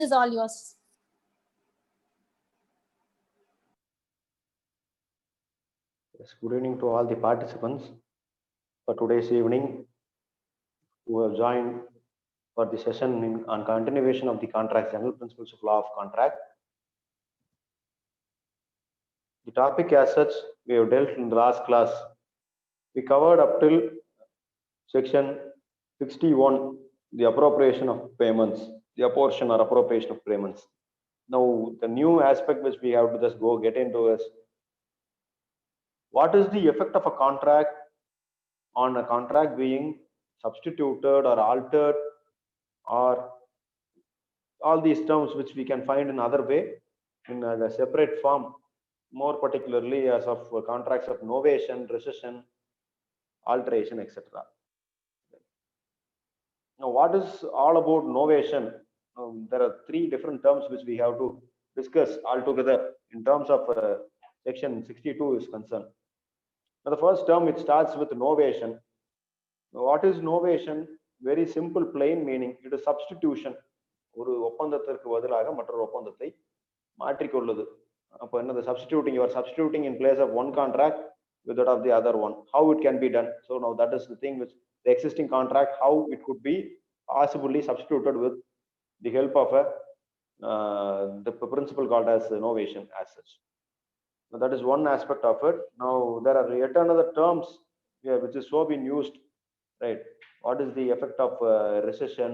is all yours. Yes, good evening to all the participants for today's evening who have joined for the session on continuation of the contract, general principles of law of contract. The topic as such we have dealt in the last class. We covered up till section 61, the appropriation of payments, the apportion or appropriation of payments. Now, the new aspect which we have to just get into is what is the effect of a contract on a contract being substituted or altered, or all these terms which we can find in other way in a separate form, more particularly as of contracts of novation, rescission, alteration, etc. Now, what is all about novation? There are three different terms which we have to discuss altogether in terms of section 62 is concerned. Now, the first term, it starts with novation. Now, what is novation? Very simple, plain meaning. It is substitution. ஒரு ஒப்பந்தத்திற்கு பதிலாக மற்றொரு ஒப்பந்தத்தை மாற்றிக்கொள்ளுது. அப்போ என்னது? Substituting. You are substituting in place of one contract with that of the other one. How it can be done? So now that is the thing which the existing contract, how it could be possibly substituted with the help of the principle called as novation as such. Now that is one aspect of it. Now there are yet another terms here which is so been used, right? What is the effect of rescission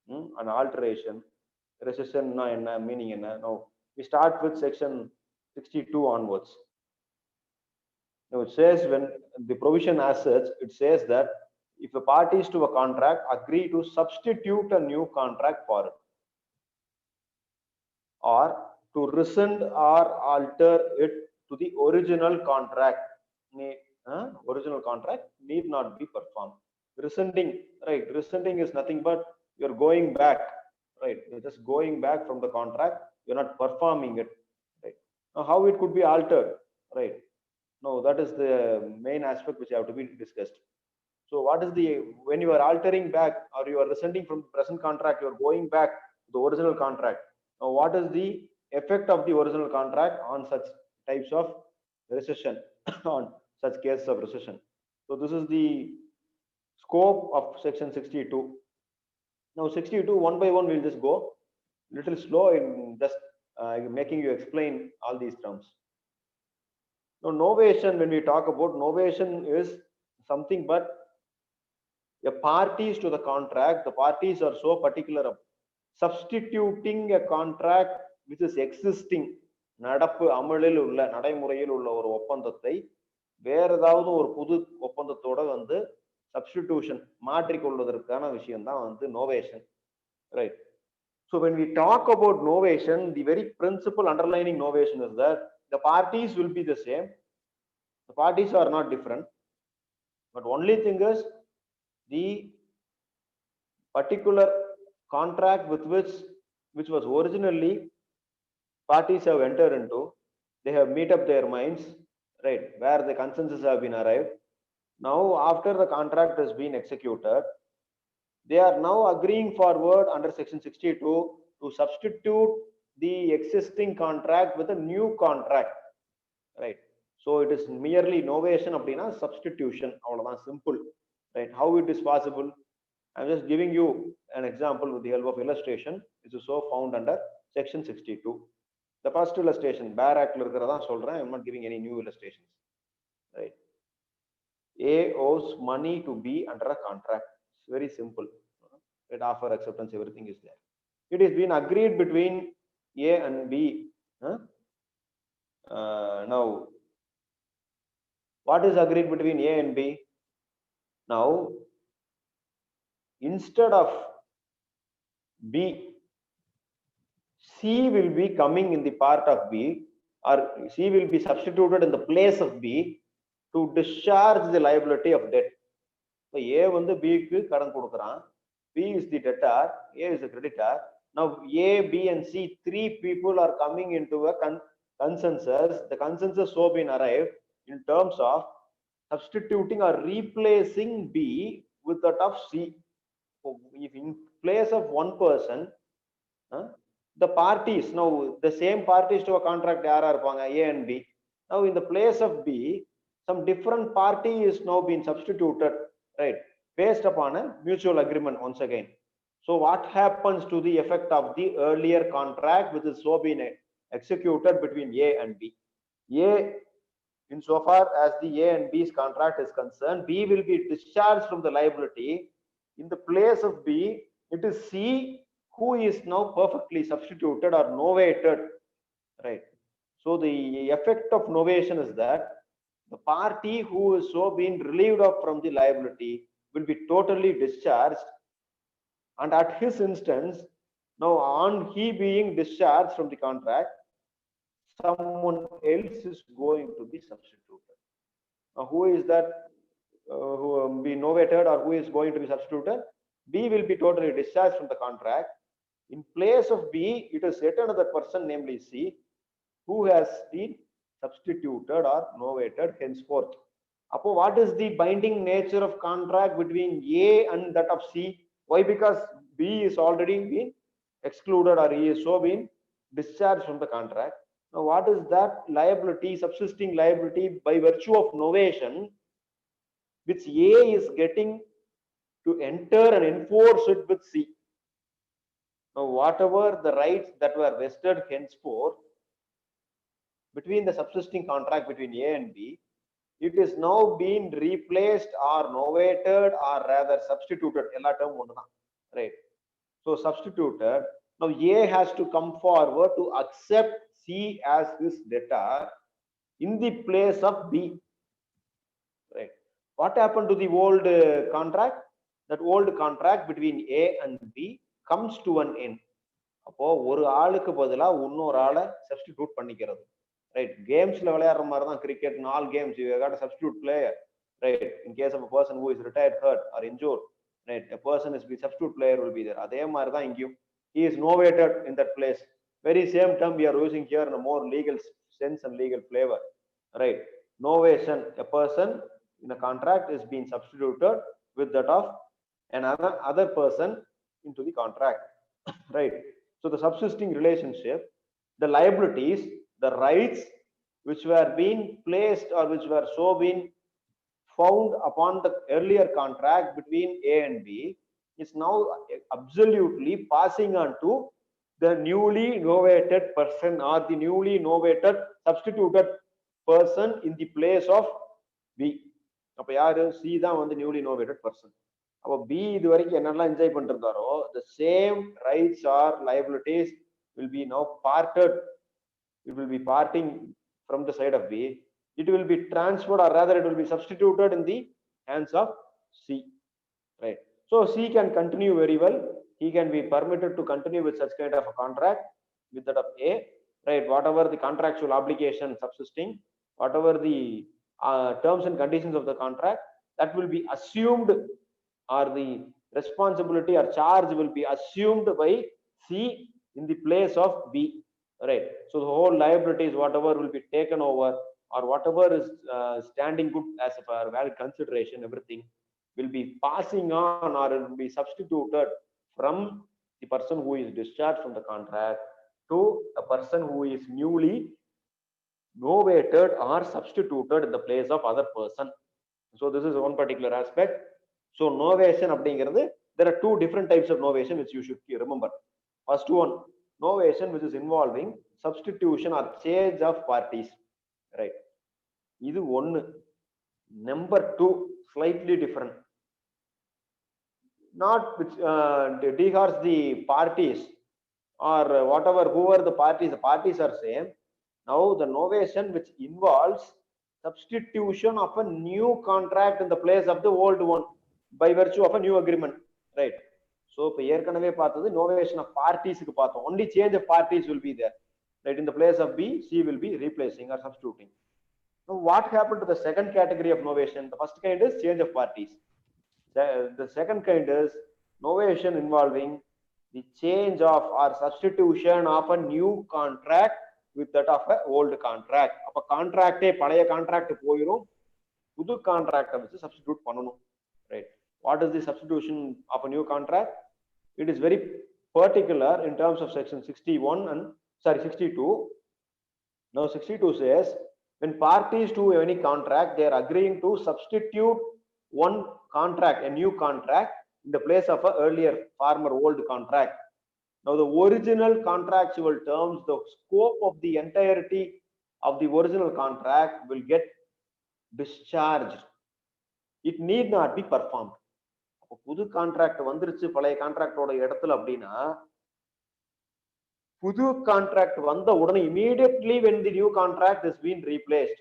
and alteration? Rescission meaning in now we start with section 62 onwards. Now it says, when the provision as such, it says that if the parties to a contract agree to substitute a new contract for it, or to rescind or alter it to the original contract, original contract need not be performed. Rescinding, right? Rescinding is nothing but you're going back, right? You're just going back from the contract, you're not performing it, right? Now how it could be altered, right? No, that is the main aspect which have to be discussed. So what is the, when you are altering back or you are rescinding from the present contract, you are going back to the original contract. Now what is the effect of the original contract on such types of rescission, on such cases of rescission? So this is the scope of section 62. Now 62, one by one we'll just go little slow in just making you explain all these terms. Now novation, when we talk about novation, is something but the parties to the contract, the parties are so particular of substituting a contract which is existing, நடப்பு அமலில் உள்ள நடைமுறையில் உள்ள ஒரு ஒப்பந்தத்தை வேற ஏதாவது ஒரு புது ஒப்பந்தத்தோட வந்து substitution மாற்றிக்கொள்வதற்கான விஷயம் தான் வந்து novation, right? So when we talk about novation, the very principle underlining novation is that the parties will be the same, the parties are not different, but only thing is the particular contract with which was originally parties have entered into, they have made up their minds, right, where the consensus have been arrived. Now after the contract has been executed, they are now agreeing forward under section 62 to substitute the existing contract with a new contract, right? So it is merely novation அப்படினா substitution, அவ்வளவுதான், simple, right? How it is possible? I'm just giving you an example with the help of illustration, which is so found under section 62. The first illustration, Bare Act இருக்கிறதா சொல்றேன். I'm not giving any new illustrations, right? A owes money to B under a contract. It's very simple, right? Offer, acceptance, everything is there. It is been agreed between A and B. Now what is agreed between A and B? Now instead of B, C will be coming in the part of B, or C will be substituted in the place of B to discharge the liability of debt. So A வந்து B க்கு கடன் கொடுக்கறான், B is the debtor, A is the creditor. Now A, B and C, three people are coming into a consensus. The consensus so been arrived in terms of substituting or replacing B with that of C. So if in place of one person, the parties, now the same parties to a contract are A and B. Now in the place of B, some different party is now being substituted, right, based upon a mutual agreement once again. So what happens to the effect of the earlier contract which is so being executed between A and B? A, insofar as the A and B's contract is concerned, B will be discharged from the liability. In the place of B, it is C who is now perfectly substituted or novated, right? So the effect of novation is that the party who is so being relieved of from the liability will be totally discharged, and at his instance, now on he being discharged from the contract, someone else is going to be substituted. Now who is that who will be novated or who is going to be substituted? B will be totally discharged from the contract. In place of B, it is yet another person, namely C, who has been substituted or novated henceforth. Apo, what is the binding nature of contract between A and that of C? Why? Because B is already been excluded or he is so been discharged from the contract. Now what is that liability, subsisting liability by virtue of novation, which A is getting to enter and enforce it with C? Now whatever the rights that were vested henceforth between the subsisting contract between A and B, it is now being replaced or novated or rather substituted. Right? So substituted. Now A has to come forward to accept C as his debtor in the place of B. Right? What happened to the old contract? That old contract between A and B comes to an end. அப்போ ஒரு ஆளுக்கு பதிலா இன்னொரு ஆளை substitute பண்ணிக்கிறது. Right? Gamesல விளையாடுற மாதிரி தான் cricket in all games you got a substitute player, right? In case of a person who is retired, hurt or injured, right, a person is the substitute player will be there. அதே மாதிரி தான் இங்கேயும் he is novated in that place. Very same term we are using here in a more legal sense and legal flavor, right? Novation, a person in a contract is being substituted with that of another person into the contract, right? So the subsisting relationship, the liabilities, the rights which were being placed or which were so being found upon the earlier contract between A and B is now absolutely passing on to the newly novated person or the newly novated substituted person in the place of B. அப்ப யாரு? C தான் வந்து newly novated person. அப்ப B இது வரைக்கும் என்னெல்லாம் enjoy பண்ணிருந்தாரோ, the same rights or liabilities will be now parted. It will be parting from the side of B. It will be transferred or rather it will be substituted in the hands of C, right? So C can continue very well. He can be permitted to continue with such kind of a contract with that of A, right? Whatever the contractual obligation subsisting, whatever the terms and conditions of the contract, that will be assumed, or the responsibility or charge will be assumed by C in the place of B, right? So the whole liabilities, whatever will be taken over or whatever is standing good as a valid consideration, everything will be passing on or it will be substituted from the person who is discharged from the contract to a person who is newly novated or substituted in the place of other person. So this is one particular aspect. So novation அப்படிங்கிறது, there are two different types of novation which you should remember. First one, novation which is involving substitution or change of parties, right? இது ஒன்னு. Number two, slightly different, not which degards the parties or whatever, whoever the parties are same. Now the novation which involves substitution of a new contract in the place of the old one by virtue of a new agreement, right? So இப்ப ஏற்கனவே பார்த்தது novation of parties க்கு பார்த்தோம். Only change of parties will be there, right? In the place of B, C will be replacing or substituting. Now what happened to the second category of novation? The first kind is change of parties. The second kind is novation involving the change of or substitution of a new contract with that of a old contract. அப்ப கான்ட்ராக்டே பழைய contract போயிடும், புது கான்ட்ராக்டை வச்சு substitute பண்ணணும், right? What is the substitution of a new contract? It is very particular in terms of section 61 and 62. Now 62 says, when parties to any contract, they are agreeing to substitute one contract, a new contract, in the place of an earlier former old contract. Now the original contractual terms, the scope of the entirety of the original contract will get discharged. It need not be performed. புது contract வந்துருச்சு பழைய கான்ட்ராக்டோட இடத்துல அப்படின்னா புது contract வந்த உடனே immediately when the new contract is being replaced,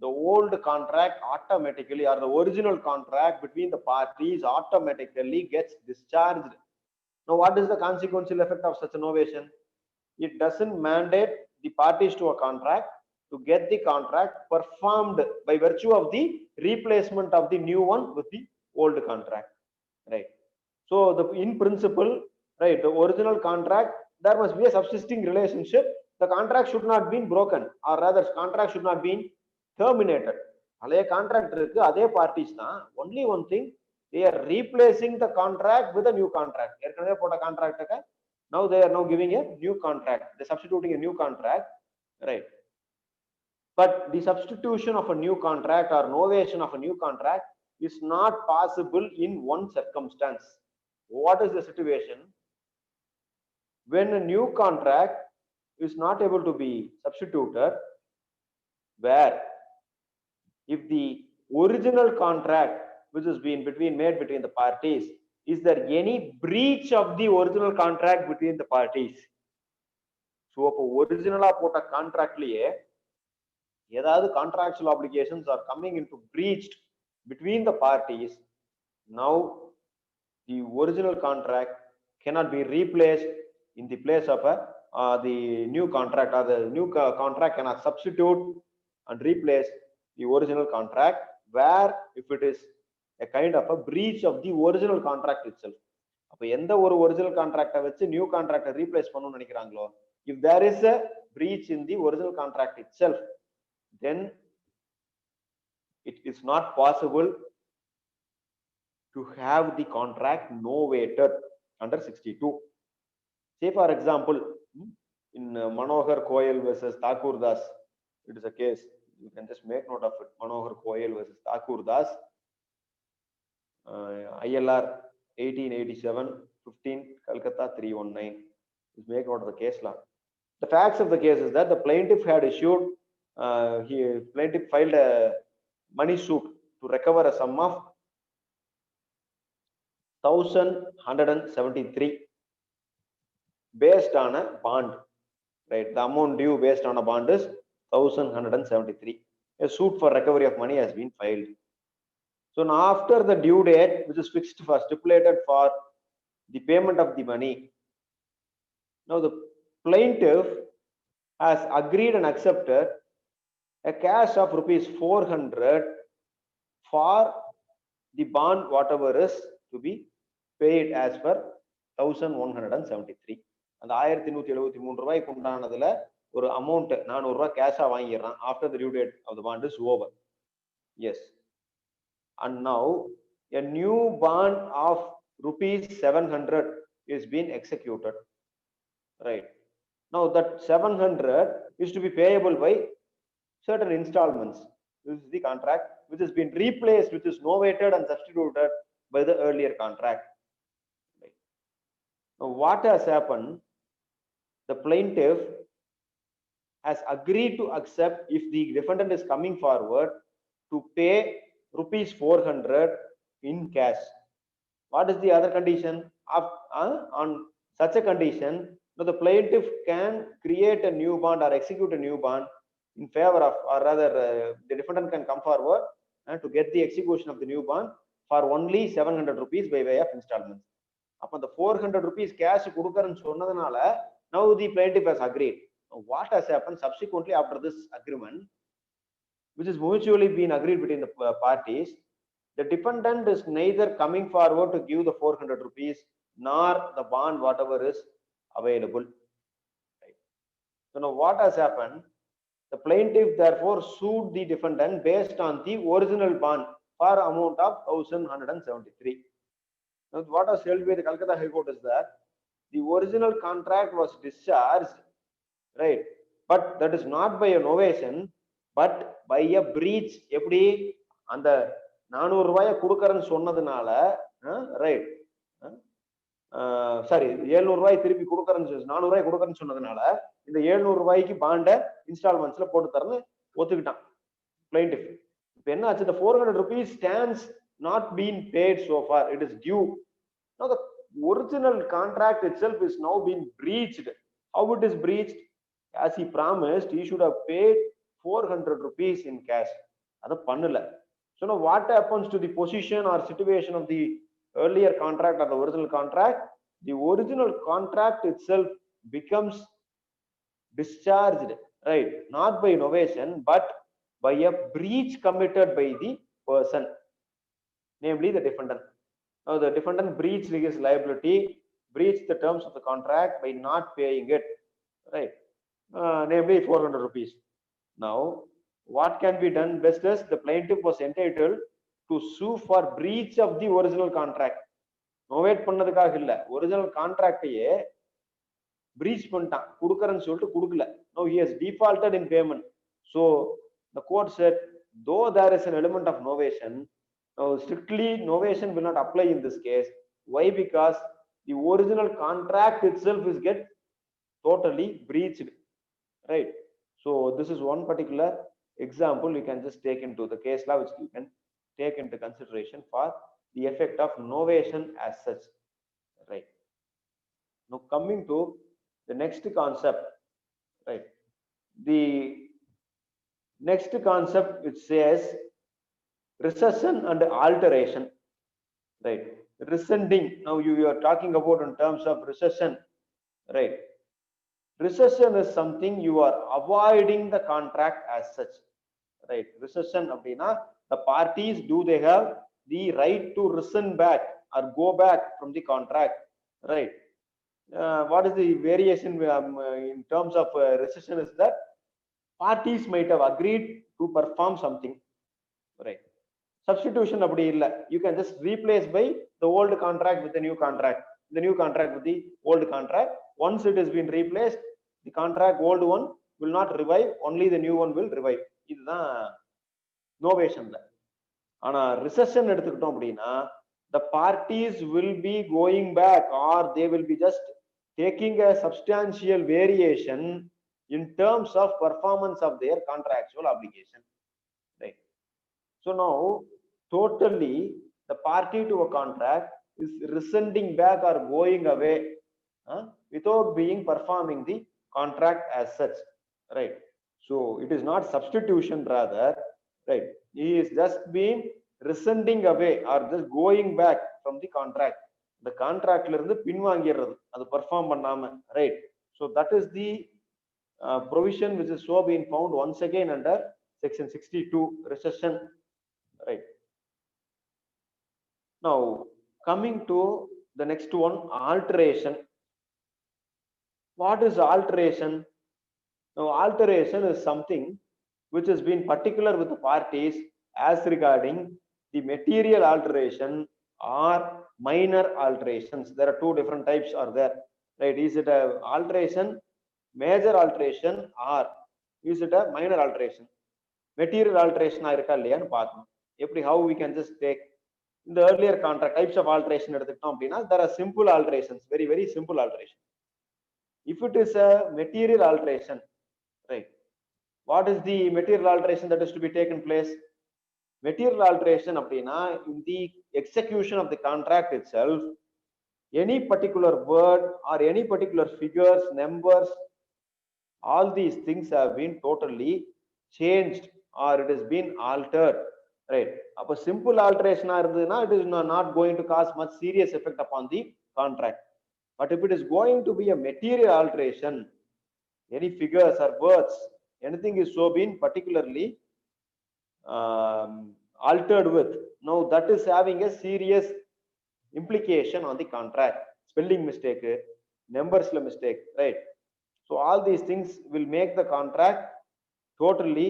the old contract automatically, or the original contract between the parties automatically gets discharged. Now what is the consequential effect of such a novation? It doesn't mandate the parties to a contract to get the contract performed by virtue of the replacement of the new one with the old contract, right? So the in principle, right, the original contract, there must be a subsisting relationship. The contract should not be broken, or rather contract should not be terminated. பழைய contract இருக்கு, அதே parties தான். only one thing, they are replacing the contract with a new contract. ஏற்கனவே போட்ட கான்ட்ராக்ட்டுக்கு now they are now giving a new contract, they are substituting a new contract, right? But the substitution of a new contract or novation of a new contract is not possible in one circumstance. What is the situation? When a new contract is not able to be substituted, where if the original contract which has been made between the parties, is there any breach of the original contract between the parties? So அப்போ ஒரிஜினலா போட்ட கான்ட்ராக்ட்லயே ஏதாவது contractual obligations are coming into breached between the parties, now the original contract cannot be replaced in the place of the new contract, or the new contract cannot substitute and replace the original contract, where if it is a kind of a breach of the original contract itself. அப்ப எந்த ஒரு original கான்ட்ராக்டை வச்சு new கான்ட்ராக்டை replace பண்ணணும்னு நினைக்கிறாங்களோ, if there is a breach in the original contract itself, then it is not possible to have the contract novated under 62. Say for example, in Manohar Koyal versus Thakur Das, it is a case, you can just make note of it. Manohar Koyal versus Thakur Das, ILR 1887-15, Calcutta 319. Just make note of the case law. The facts of the case is that the plaintiff had issued, plaintiff filed a money suit to recover a sum of 1,173 based on a bond, right? The amount due based on a bond is 1,173. A suit for recovery of money has been filed. So now after the due date, which is fixed for, stipulated for the payment of the money, now the plaintiff has agreed and accepted a cash of rupees 400 for the bond whatever is to be paid as per 1,173. அந்த 1173 ரூபாய்க்கு உண்டானதுல ஒரு amount 400 ரூபாய் கேஷா வாங்கிடுறான் after the due date of the bond is over. Yes. And now a new bond of rupees 700 is being executed, right? Now that 700 is to be payable by certain installments. This is the contract which has been replaced, which is novated and substituted by the earlier contract, right? Now what has happened? The plaintiff has agreed to accept if the defendant is coming forward to pay rupees 400 in cash. What is the other condition? On such a condition, the plaintiff can create a new bond or execute a new bond in favor of, or rather the defendant can come forward to get the execution of the new bond for only 700 rupees by way of installments. Upon the 400 rupees cash kudukaran sonnadanaala, now the plaintiff has agreed. What has happened subsequently after this agreement, which is mutually been agreed between the parties, the defendant is neither coming forward to give the 400 rupees nor the bond whatever is available, right? So now what has happened? The plaintiff therefore sued the defendant based on the original bond for amount of 1,173. Now what was held by the Calcutta High Court is that the original contract was discharged, right? But that is not by a novation, but by a breach. எப்படி அந்த 400 ரூபாயை கொடுக்கறன்னு சொன்னதுனால, right, sorry 700 ரூபாய் திருப்பி கொடுக்கறன்னு 400 ரூபாய் கொடுக்கறன்னு சொன்னதுனால இந்த 700 ரூபாய்க்கு பாண்ட இன்ஸ்டால்மெண்ட்ஸ்ல போட்டு தரன்னு ஒத்துக்கிட்டான் plaintiff. இப்போ என்ன ஆச்சு? the 400 rupees stands not been paid so far, it is due. Now the original contract itself is now been breached. How it is breached? As he promised, he should have paid 400 rupees in cash. Adha pannala. So now what happens to the position or situation of the earlier contract or the original contract? The original contract itself becomes discharged, right? Not by novation, but by a breach committed by the person, namely the defendant. Now the defendant breached his liability, breached the terms of the contract by not paying it, right? Namely 400 rupees. Now what can be done? Best is the plaintiff was entitled to sue for breach of the original contract. novate பண்ணதுக்காக இல்ல, original contract ஐயே breach பண்ணிட்டான், கொடுக்கறன்னு சொல்லிட்டு கொடுக்கல. Now he has defaulted in payment. So the court said, though there is an element of novation, now strictly novation will not apply in this case. Why? Because the original contract itself is get totally breached, right? So this is one particular example you can just take into the case law, which you can take into consideration for the effect of novation as such, right? Now coming to the next concept, right? The next concept, which says recession and alteration, right? Rescinding. Now you are talking about in terms of recession, right? Recession is something you are avoiding the contract as such, right? Recession அப்படினா the parties, do they have the right to rescind back or go back from the contract, right? What is the variation in terms of recession is that parties might have agreed to perform something, right? Substitution அப்படி இல்ல, you can just replace by the old contract with the new contract, the new contract with the old contract. Once it has been replaced, the contract old one will not revive, only the new one will revive. இதுதான் நோவேஷன்ல. ஆனா recession எடுத்துக்கிட்டோம் அப்படின்னா the parties will be going back or they will be just taking a substantial variation in terms of performance of their contractual obligation, right? So now totally the party to a contract is rescinding back or going away without being performing the contract as such, right? So it is not substitution, rather, right? He is just being rescinding away or just going back from the contract. The contract la irundhu pinvaangirradhu adu perform pannama, right? So that is the provision which is so being found once again under section 62, recession, right? Now coming to the next one, alteration. What is alteration? Now alteration is something which has been particular with the parties as regarding the material alteration or minor alterations. There are two different types are there, right? Is it a alteration, major alteration, or is it a minor alteration? Material alteration irukka illayanu paakணும். Eppadi, how we can just take in the earlier contract types of alteration எடுத்துக்கிட்டோம் அப்படின்னா there are simple alterations, very very simple alteration. If it is a material alteration, right, what is the material alteration that is to be taken place? Material alteration அப்படின்னா in the execution of the contract itself, any particular word or any particular figures, numbers, all these things have been totally changed or it has been altered, right? Appo simple alteration irundhuna it is not going to cause much serious effect upon the contract. But if it is going to be a material alteration, any figures or words, anything is so been particularly altered with, now that is having a serious implication on the contract. Spelling mistake, numbers la mistake, right? So all these things will make the contract totally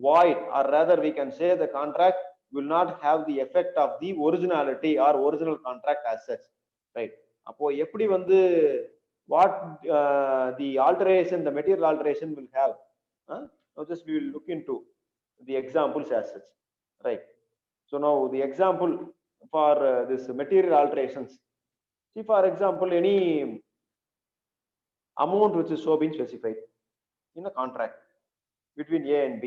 void, or rather we can say the contract will not have the effect of the originality or original contract as such, right? அப்போ எப்படி வந்து what the alteration, the material alteration will have. Now just we will look into the examples as such, right? So now the example for this material alterations. See, for example, any amount which is so being specified in a contract between A and B.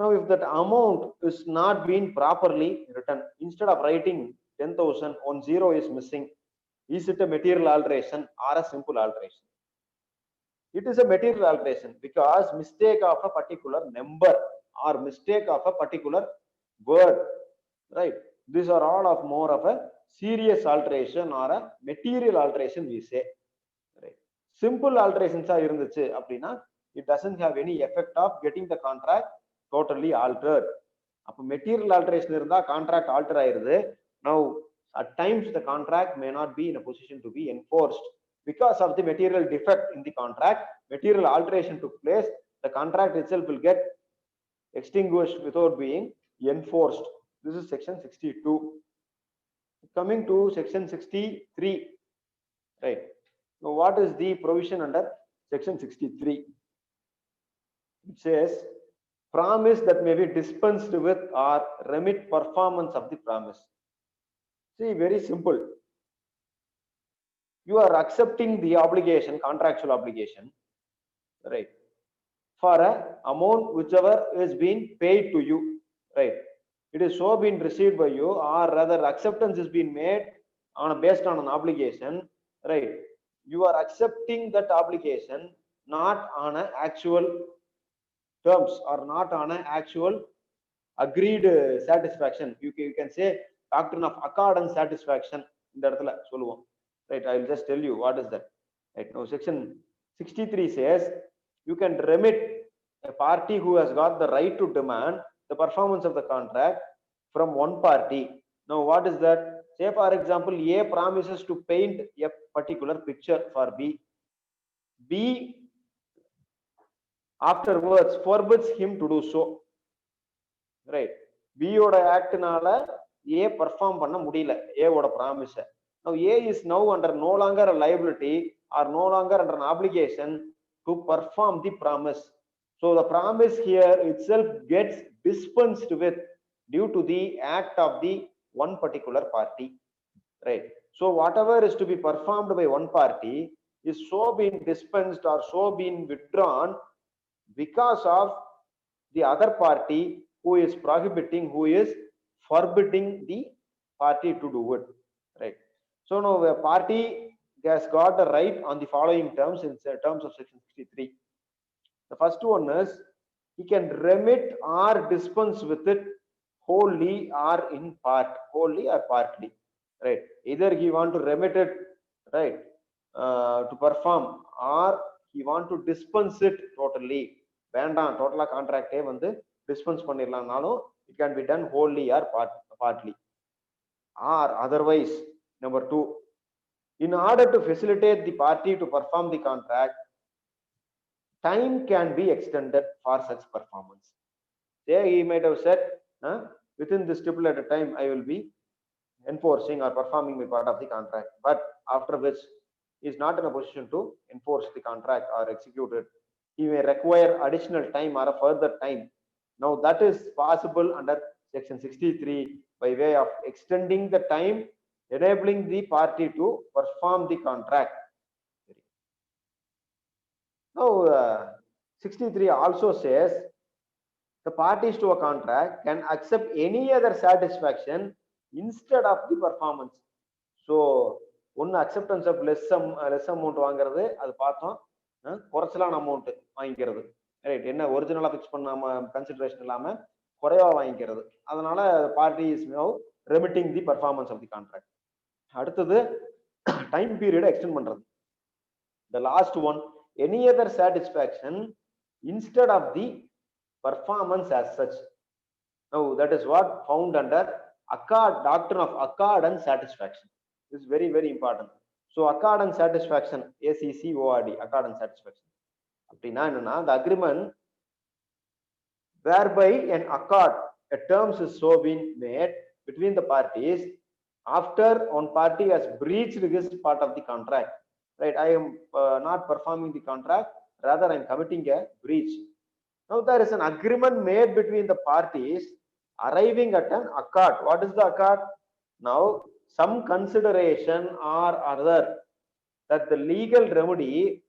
Now, if that amount is not being properly written, instead of writing 10,000, 10 is missing, is it a material alteration or a simple alteration? It is a material alteration because mistake of a particular number or mistake of a particular word, right? These are all of more of a serious alteration or a material alteration we say, right? Simple alterations are irundhuchu appadina, it doesn't have any effect of getting the contract totally altered. அப்ப material alteration இருந்தா contract alter ஆயிருது. Now at times the contract may not be in a position to be enforced because of the material defect in the contract. Material alteration took place, the contract itself will get extinguished without being enforced. This is section 62. Coming to section 63, right? Now what is the provision under section 63? It says promise that may be dispensed with or remit performance of the promise. See, very simple. You are accepting the obligation, contractual obligation, right, for a amount whichever is being paid to you, right? It is so been received by you, or rather acceptance is being made on based on an obligation, right? You are accepting that obligation not on an actual terms or not on an actual agreed satisfaction. You can say doctrine of accord and satisfaction இந்த இடத்துல சொல்லுவோம், right? I will just tell you what is that, right? Now section 63 says you can remit a party who has got the right to demand the performance of the contract from one party. Now what is that? Say for example, A promises to paint a particular picture for B. B afterwards forbids him to do so, right? B ஓட ஆக்ட்னால A perform பண்ண முடியல A ஓட promise. Now A is now under no longer a liability or no longer under an obligation to perform the promise. So the promise here itself gets dispensed with due to the act of the one particular party, right? So whatever is to be performed by one party is so being dispensed or so being withdrawn because of the other party who is prohibiting, who is forbidding the party to do it, right? So now the party has got the right on the following terms in terms of section 63. The first one is he can remit or dispense with it wholly or in part, wholly or partly, right? Either he want to remit it, right, to perform, or he want to dispense it totally. வேண்டாம் டோட்டலா கான்ட்ராக்டே வந்து dispense பண்ணிடலாம்னாலும் it can be done wholly or partly. Or otherwise, number 2, in order to facilitate the party to perform the contract, time can be extended for such performance. There he might have said, within this stipulated time I will be enforcing or performing my part of the contract, but after which he is not in a position to enforce the contract or execute it. He may require additional time or a further time. Now that is possible under section 63 by way of extending the time, enabling the party to perform the contract. Now 63 also says the parties to a contract can accept any other satisfaction instead of the performance. So one acceptance of less amount வாங்குறது அது பார்த்தோம், குறைச்சலான amount வாங்கிக்கிறது, right? என்ன ஒரிஜினலா fix பண்ணாம consideration இல்லாம குறைவா வாங்கிக்கிறது. அதனால party is now remitting the performance of the contract. அடுத்தது டைம் பீரியட் எக்ஸ்டெண்ட் பண்றது. The last one, any other satisfaction instead of the performance as such. Now that is what found under accord, doctrine of accord and satisfaction. This is very very important. So accord and satisfaction, ACCORD, accord and satisfaction அப்படின்னா என்னன்னா, the agreement whereby an accord, a terms is so being made between the parties after one party has breached his part of the contract, right? I am not performing the contract, rather I am committing a breach. Now there is an agreement made between the parties arriving at an accord. What is the accord? Now some consideration or other, that the legal remedy,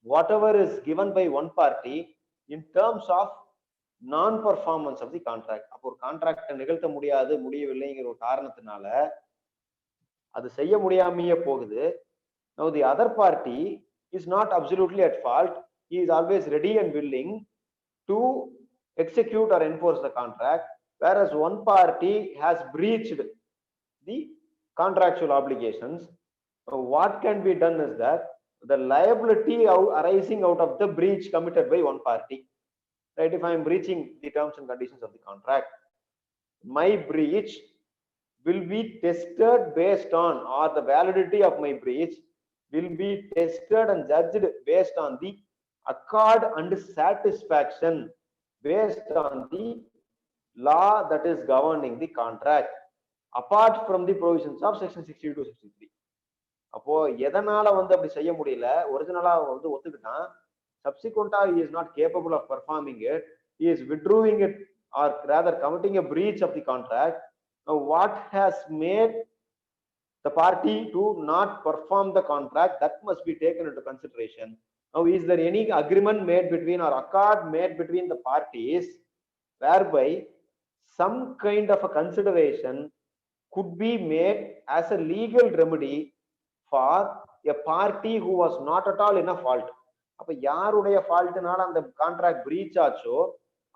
whatever is given by one party in terms of non-performance of the contract. அப்போ ஒரு contract நிகழ்த்த முடியவில்லைங்கிற ஒரு காரணத்தினால அது செய்ய முடியாமையே போகுது. Now the other party is not absolutely at fault. He is always ready and willing to execute or enforce the contract, whereas one party has breached the contractual obligations. What can be done is that the liability arising out of the breach committed by one party, right? If I am breaching the terms and conditions of the contract, my breach will be tested based on, or the validity of my breach will be tested and judged based on the accord and satisfaction based on the law that is governing the contract, apart from the provisions of section 62 to 63. அப்போ எதனால அப்படி செய்ய முடியல, ஒரிஜினலா ஒத்துக்கிட்டான், subsequently he is not capable of performing it, he is withdrawing it, or rather committing a breach of the contract. Now what has made the party to not perform the contract, that must be taken into consideration. Now is there any agreement made between, or accord made between the parties whereby some kind of a consideration could be made as a legal remedy for a party who was not at all in a fault? அப்ப யாருடைய ஃபால்ட்னால அந்த contract breach ஆச்சோ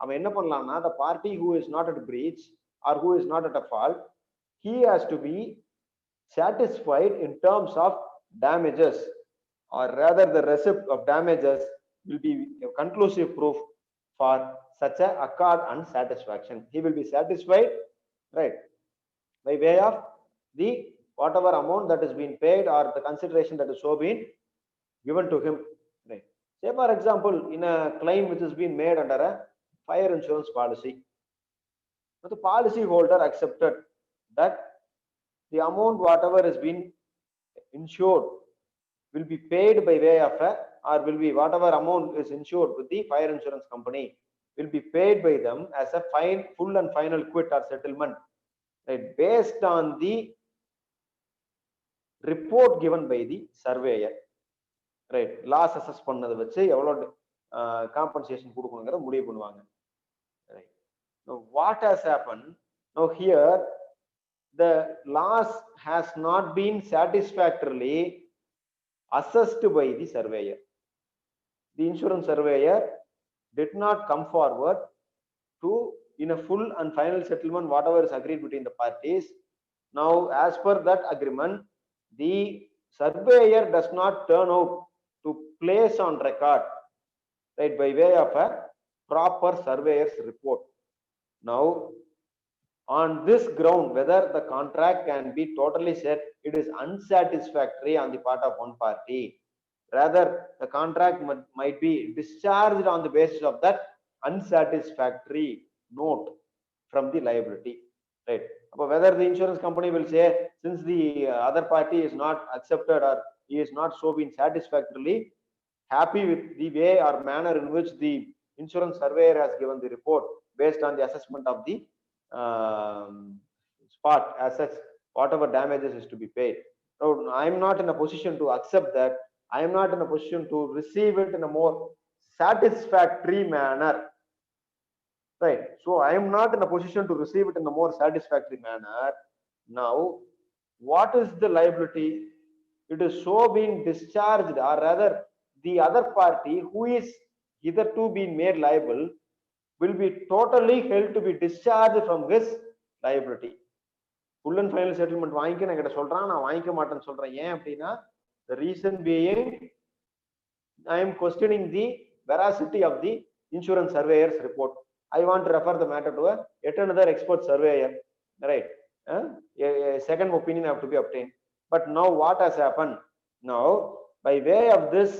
அவன் என்ன பண்ணலாம்னா, the party who is not at breach or who is not at a fault, he has to be satisfied in terms of damages, or rather the receipt of damages will be a conclusive proof for such a accord and satisfaction. He will be satisfied, right, by way of the whatever amount that is being paid or the consideration that is so being given to him, right? Say for example, in a claim which has been made under a fire insurance policy, the policy holder accepted that the amount whatever has been insured will be paid by way of a, or will be whatever amount is insured with the fire insurance company will be paid by them as a fine, full and final quit or settlement, right, based on the report given by the surveyor, right? Loss assess பண்ணது வச்சு எவ்வளவு compensation கொடுக்கணும்ங்கற முடிவு பண்ணுவாங்க, right? Now what has happened now here, the loss has not been satisfactorily assessed by the surveyor. The insurance surveyor did not come forward to in a full and final settlement whatever is agreed between the parties. Now as per that agreement, the surveyor does not turn out to place on record, right, by way of a proper surveyor's report. Now on this ground, whether the contract can be totally said it is unsatisfactory on the part of one party, rather the contract might be discharged on the basis of that unsatisfactory note from the liability, right? Whether the insurance company will say, since the other party is not accepted or he is not so been satisfactorily happy with the way or manner in which the insurance surveyor has given the report based on the assessment of the spot as such, whatever damages is to be paid. So I am not in a position to accept that. I am not in a position to receive it in a more satisfactory manner, right? So I am not in a position to receive it in a more satisfactory manner. Now what is the liability? It is so being discharged, or rather the other party who is hitherto being made liable will be totally held to be discharged from his liability. Full and final settlement வாங்கிக்க நான் கிட்ட சொல்றான், நான் வாங்கிக்க மாட்டேன்னு சொல்றேன். ஏன் அப்படின்னா, the reason being I am questioning the veracity of the insurance surveyor's report. I want to refer the matter to yet another expert surveyor, right? A second opinion have to be obtained. But now what has happened? Now by way of this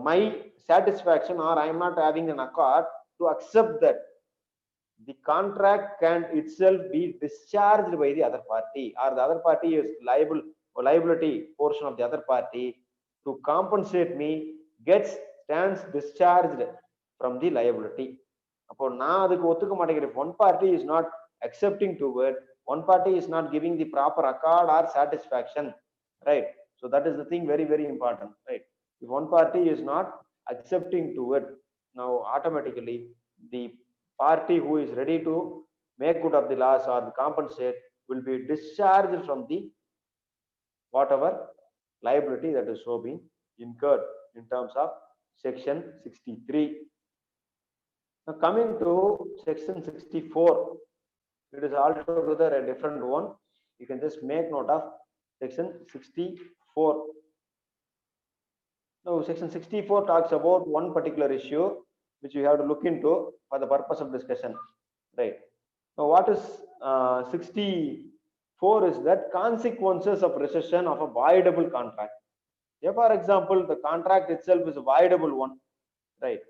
my satisfaction, or I am not having an accord to accept that the contract can itself be discharged by the other party, or the other party is liable, or liability portion of the other party to compensate me gets stands discharged from the liability. அப்போ நான் அதுக்கு ஒத்துக்க மாட்டேங்கிறேன். One party is not accepting to it, one party is not giving the proper accord or satisfaction, right? So that is the thing, very very important, right? If one party is not accepting to it, now automatically the party who is ready to make good of the loss or compensate will be discharged from the whatever liability that is so being incurred in terms of section 63. Now coming to section 64, it is altogether a different one. You can just make note of section 64. Now section 64 talks about one particular issue which you have to look into for the purpose of discussion, right? Now what is 64 is that consequences of rescission of a voidable contract. If for example the contract itself is a voidable one, right?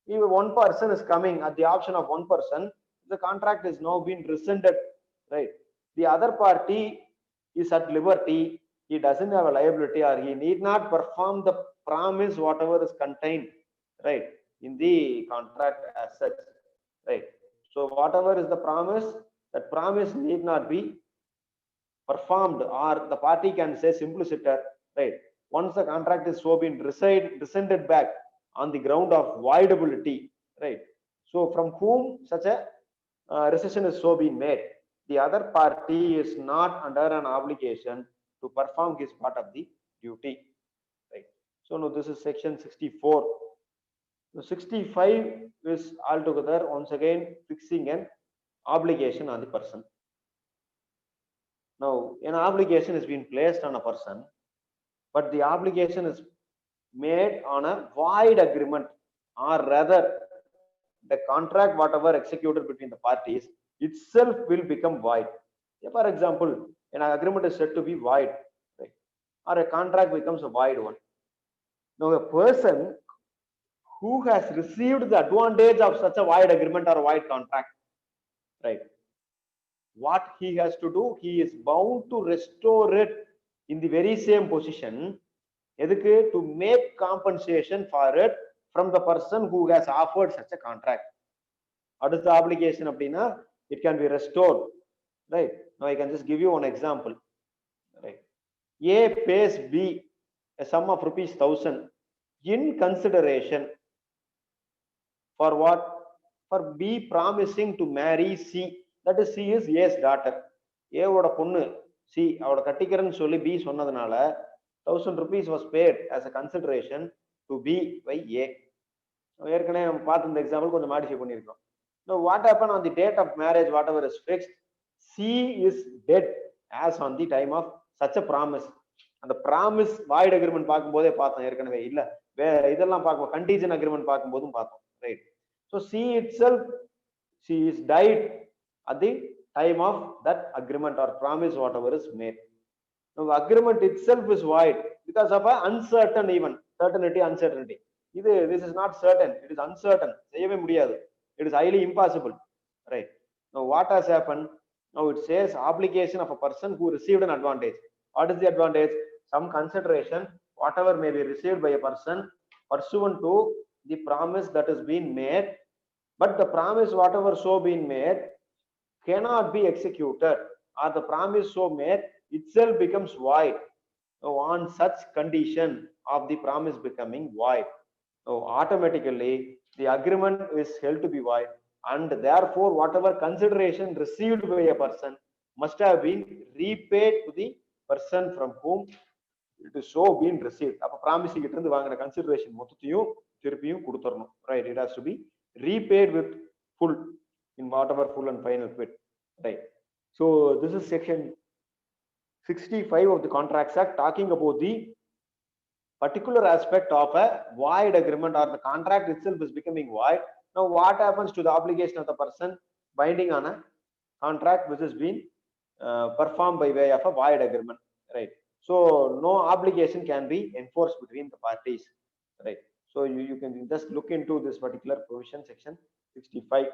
If one person is coming at the option of one person, the contract is now been rescinded, right? The other party is at liberty, he doesn't have a liability, or he need not perform the promise whatever is contained, right, in the contract as such, right? So whatever is the promise, that promise need not be performed, or the party can say simpliciter, right? Once the contract is so been rescinded back on the ground of voidability, right? So from whom such a rescission is so being made, the other party is not under an obligation to perform his part of the duty, right? So now this is section 64. So 65 is altogether once again fixing an obligation on the person. Now an obligation is being placed on a person, but the obligation is made on a void agreement, or rather the contract whatever executed between the parties itself will become void. If for example an agreement is said to be void, right, or a contract becomes a void one. Now a person who has received the advantage of such a void agreement or a void contract, right, what he has to do, he is bound to restore it in the very same position, to make compensation for it from the person who has offered such a contract. What is the obligation abdina? It can be restored, right? Now I can just give you one example, right? A pays B a sum of rupees 1000 in consideration for what? For B promising to marry C, that is C is A's daughter. A oda ponnu C avada kattikkiran solli B sonnadanaல 1000 rupees was paid as a consideration to B by A. ஏற்கனவே நம்ம பார்த்த இந்த example கொஞ்சம் modify பண்ணியிருக்கோம். Now what happened on the date of marriage, whatever is fixed, C is dead as on the time of such a promise. அந்த promise void agreement பார்க்கும்போதே பார்த்தோம் ஏற்கனவே, இல்ல இதெல்லாம் பார்க்கும் கண்டிஜன் அக்ரிமெண்ட் பார்க்கும்போதும் பார்த்தோம், right? So C itself, she is died at the time of that agreement or promise whatever is made. Now the agreement itself is void because of a uncertain event, certainty uncertainty. This is not certain, it is uncertain, செய்யவே முடியாது, it is highly impossible, right? Now what has happened? Now it says obligation of a person who received an advantage. What is the advantage? Some consideration whatever may be received by a person pursuant to the promise that is being made, but the promise whatever so being made cannot be executed, or the promise so made itself becomes void. So on such condition of the promise becoming void, so automatically the agreement is held to be void, and therefore whatever consideration received by a person must have been repaid to the person from whom it is so been received. அப்ப promising கிட்ட இருந்து வாங்கின consideration மொத்தத்தையும் திருப்பியும் கொடுத்துறணும், right? It has to be repaid with full, in whatever full and final quit, right? So this is section 65 of the Contracts Act, talking about the particular aspect of a void agreement, or the contract itself is becoming void. Now what happens to the obligation of the person binding on a contract which has been performed by way of a void agreement, right? So no obligation can be enforced between the parties, right? So you can just look into this particular provision, section 65.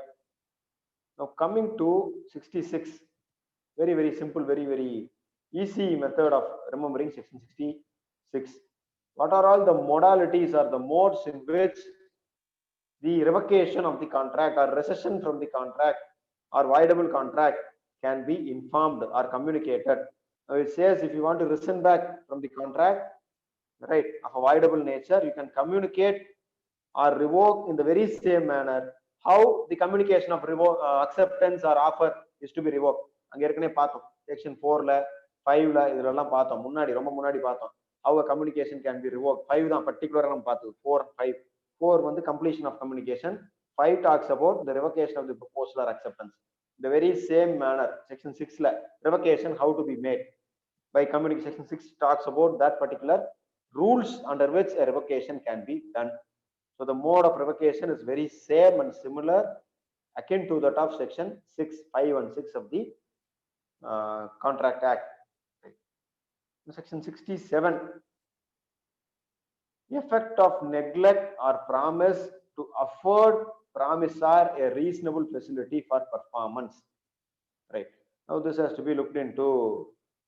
Now coming to 66, very simple, very easy method of remembering section 66. What are all the modalities or the modes in which the revocation of the contract or rescission from the contract or voidable contract can be informed or communicated? Now it says if you want to rescind back from the contract, right, of a voidable nature, you can communicate or revoke in the very same manner. How the communication of acceptance or offer is to be revoked, அங்க ஏற்கனவே பார்த்தோம் section 4ல 5ல இதெல்லாம் பார்த்தோம், முன்னாடி ரொம்ப முன்னாடி பார்த்தோம். How a communication can be revoked. 5 தான் பர்టిక్యులரா நம்ம பார்த்தது. 4 5. 4 வந்து completion of communication. 5 talks about the revocation of the proposal or acceptance. The very same manner section 6ல revocation how to be made by communication. Section 6 talks about that particular rules under which a revocation can be done. So the mode of revocation is very same and similar, akin to that of section 6, 5 and 6 of the Contract Act. Section 67, effect of neglect or promise to afford promisor a reasonable facility for performance. Right. Now this has to be looked into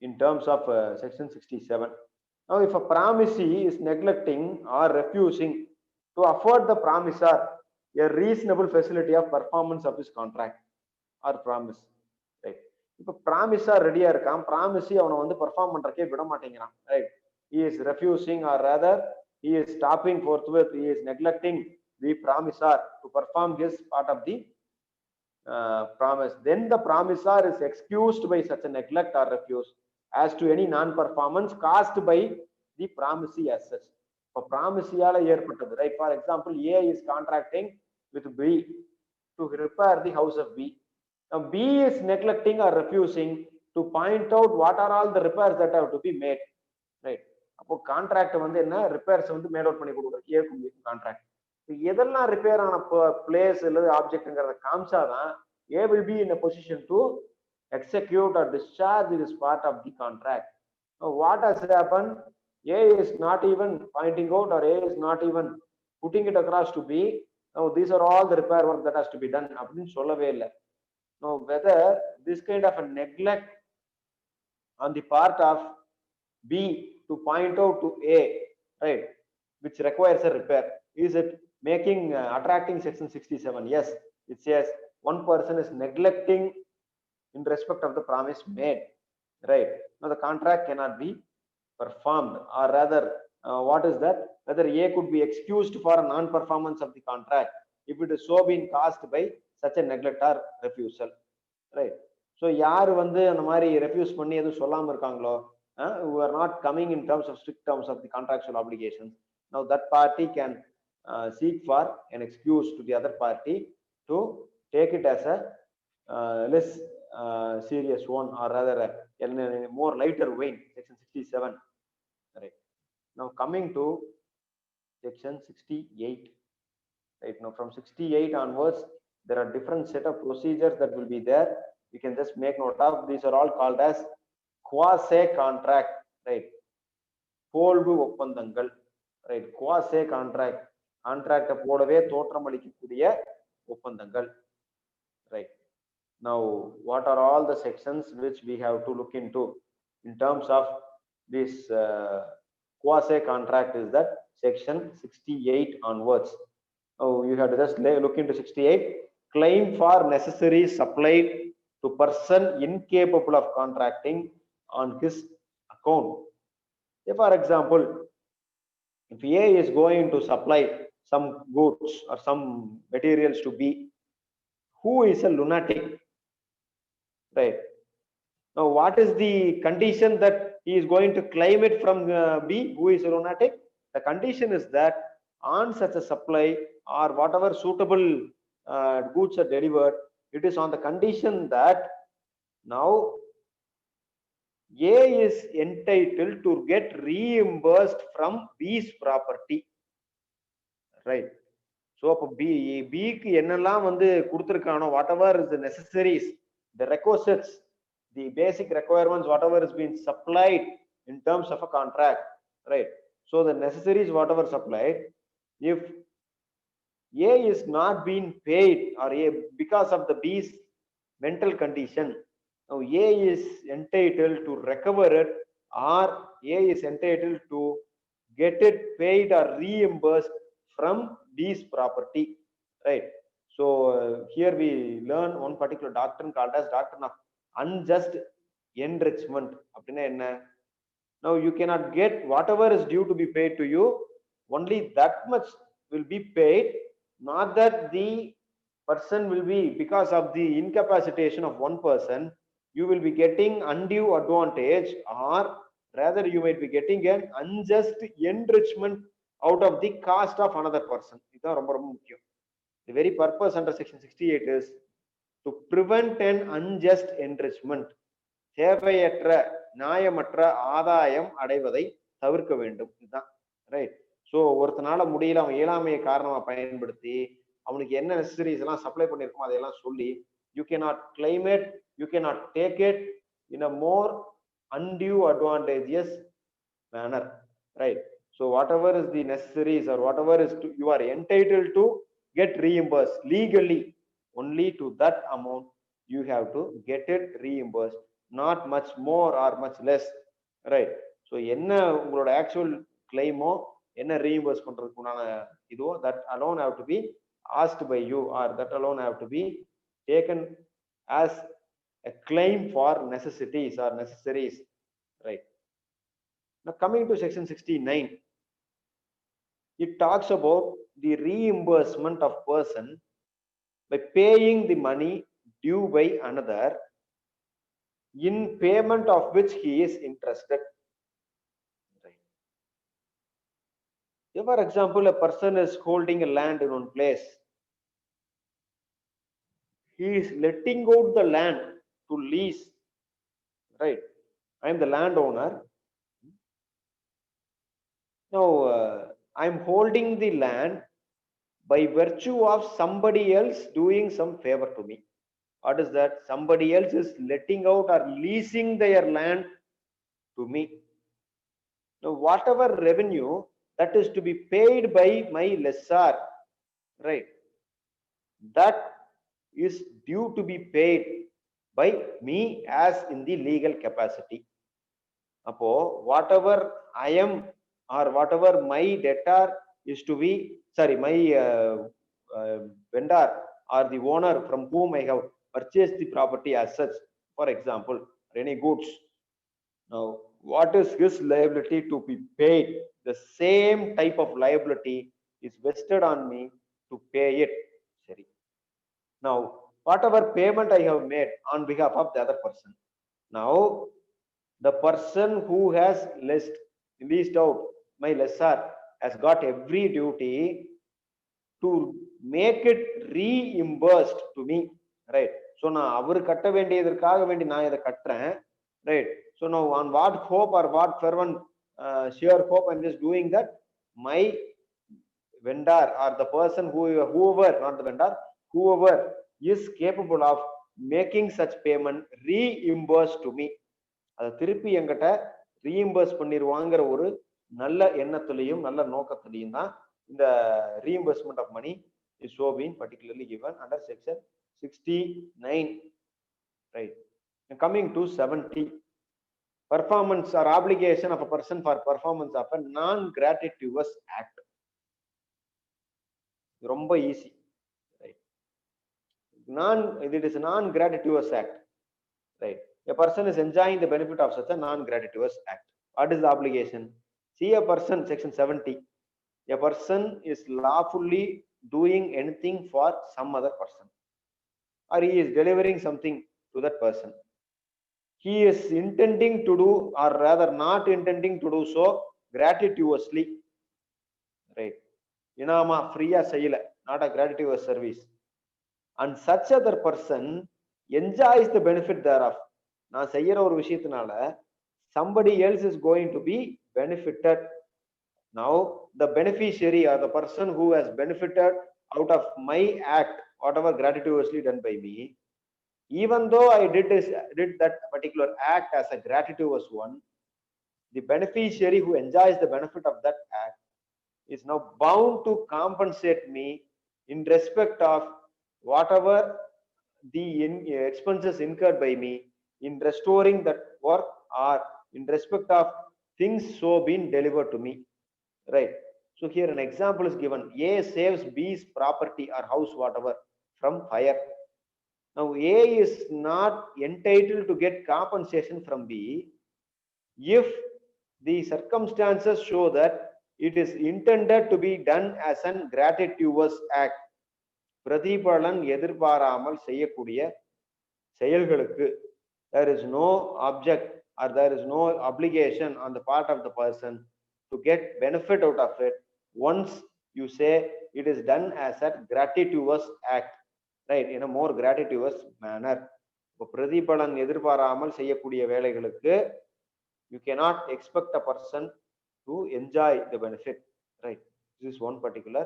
in terms of section 67. Now if a promisee is neglecting or refusing to afford the promisor a reasonable facility of performance of his contract or promise, right? இப்ப promisor ரெடியா இருக்கான், promisee அவனை வந்து perform பண்றக்கே விட மாட்டேங்கிறான், right? He is refusing or rather he is stopping forthwith, he is neglecting the promisor to perform his part of the promise. Then the promisor is excused by such a neglect or refuse as to any non-performance caused by the promisee as such. For promiseeயால ஏற்பட்டது, right? For example, A is contracting with B to repair the house of B. Now B is neglecting or refusing to point out what are all the repairs that have to be made, right? அப்போ contract வந்து என்ன, repairs வந்து made out பண்ணி கொடுக்குறது ஏற்கும் contract. எதெல்லாம் repair ஆன place அல்லது ஆப்ஜெக்ட்ங்கிறத காமிச்சாதான் A will be in a position to execute or discharge this part of the contract. Now what has happened? A is not even pointing out or A is not even putting it across to B. Now these are all the repair work that has to be done அப்படின்னு சொல்லவே இல்லை. Now whether this kind of a neglect on the part of B to point out to A, right, which requires a repair, is it making attracting section 67? Yes, it says one person is neglecting in respect of the promise made, right? Now the contract cannot be performed, or rather what is that, whether A could be excused for a non-performance of the contract if it is so been caused by such a neglect or refusal, right? So யார் வந்து அந்த மாதிரி refuse பண்ணி எதுவும் சொல்லாம இருக்காங்களோ, who are not coming in terms of strict terms of the contractual obligations, now that party can seek for an excuse to the other party to take it as a less serious one, or rather a more lighter vein, section 67, right? Now coming to section 68, right? Now from 68 onwards there are different set of procedures that will be there. You can just make note of, these are all called as quasi contract, right? போல்பு ஒப்பந்தங்கள், right? Quasi contract, contract போடவே தோற்றம் அளிக்கக்கூடிய ஒப்பந்தங்கள், right? Now what are all the sections which we have to look into in terms of this quasi contract is that section 68 onwards. Oh, you have to just look into 68. Claim for necessaries supplied to person incapable of contracting on his account. If for example, if A is going to supply some goods or some materials to B, who is a lunatic, right? Now what is the condition that he is going to claim it from B, who is a lunatic? The condition is that on such a supply or whatever suitable goods are delivered, it is on the condition that now A is entitled to get reimbursed from B's property, right? So அப்ப B க்கு என்னெல்லாம் வந்து கொடுத்திருக்கானோ, whatever is the necessaries, the requisites, the basic requirements, whatever is being supplied in terms of a contract, right? So the necessaries whatever supplied, if A is not being paid or A because of the B's mental condition. Now A is entitled to recover it, or A is entitled to get it paid or reimbursed from B's property, right? So here we learn one particular doctrine called as doctrine of unjust enrichment. அப்படின்னா என்ன? Now you cannot get whatever is due to be paid to you, only that much will be paid, not that the person will be, because of the incapacitation of one person, you will be getting undue advantage, or rather you might be getting an unjust enrichment out of the cost of another person. இதுதான் ரொம்ப ரொம்ப முக்கியம். The very purpose under section 68 is to prevent an unjust enrichment. தேவையற்ற நியாயமற்ற ஆதாயம் அடைவதை தவிர்க்க வேண்டும். இதுதான் ரைட். ஸோ ஒருத்தனால முடியல, அவன் இயலாமையை காரணமா பயன்படுத்தி அவனுக்கு என்ன நெசசரிஸ் எல்லாம் சப்ளை பண்ணிருக்கோம் அதையெல்லாம் சொல்லி you cannot claim it, you cannot take it in a more undue advantageous manner, right? So whatever is the necessaries or whatever is you are entitled to get reimbursed legally, only to that amount you have to get it reimbursed, not much more or much less, right? So என்ன உங்களோட actual கிளைமோ என்ன reimburse பண்றதுக்கு உண்டான இதுவோ that alone have to be asked by you, or that alone have to be taken as a claim for necessities or necessaries, right? Now coming to section 69, it talks about the reimbursement of person by paying the money due by another in payment of which he is interested, right? If for example a person is holding a land in one place, he is letting out the land to lease, right? I am the landowner. Now I am holding the land by virtue of somebody else doing some favor to me. What is that? Somebody else is letting out or leasing their land to me. Now whatever revenue that is to be paid by my lessor, right, that is due to be paid by me as in the legal capacity. Appo whatever I am or whatever my debtor is to be, sorry, my vendor or the owner from whom I have purchased the property as such, for example, any goods. Now what is his liability to be paid? The same type of liability is vested on me to pay it. Sorry. Now whatever payment I have made on behalf of the other person, now the person who has leased out, my lessor, has got every duty to make it reimbursed to me, right? So நான் அவர் கட்ட வேண்டியதற்காக வேண்டி நான் இதை கட்டுறேன், right? So now on what hope or what fervent sure hope I'm just doing that my vendor or the person whoever, not the vendor, whoever is capable of making such payment reimbursed to me, அதை திருப்பி என்கிட்ட reimburse பண்ணிடுவாங்கிற ஒரு நல்ல எண்ணத்திலையும் நல்ல நோக்கத்திலையும் தான் இந்த reimbursement of money is so being particularly given under section 69, right? And coming to 70, performance or obligation of a person for performance of a non-gratuitous act. ரொம்ப easy, right? It is a non-gratuitous act, right? A person is enjoying the benefit of such a non-gratuitous act. What is the obligation? See, a person, section 70, a person is lawfully doing anything for some other person, or he is delivering something to that person. He is intending to do, or rather not intending to do so gratuitously, right? Inama freya sayila, not a gratuitous service, and such other person enjoys the benefit thereof. நான் செய்யற ஒரு விஷயத்தினால somebody else is going to be benefited. Now the beneficiary or the person who has benefited out of my act, whatever gratuitously done by me, even though I did that particular act as a gratuitous one, the beneficiary who enjoys the benefit of that act is now bound to compensate me in respect of whatever the expenses incurred by me in restoring that work or in respect of things so been delivered to me, right? So here an example is given. A saves B's property or house, whatever, from fire. Now A is not entitled to get compensation from B if the circumstances show that it is intended to be done as an gratuitous act. பிரதிபலன் எதிர்பாராமல் செய்யக்கூடிய செயல்களுக்கு there is no object or there is no obligation on the part of the person to get benefit out of it once you say it is done as a gratuitous act, right, in a more gratuitous manner. பிரதிபலன் எதிர்பாராமல் செய்யக்கூடிய வேலைகளுக்கு you cannot expect a person to enjoy the benefit, right? This is one particular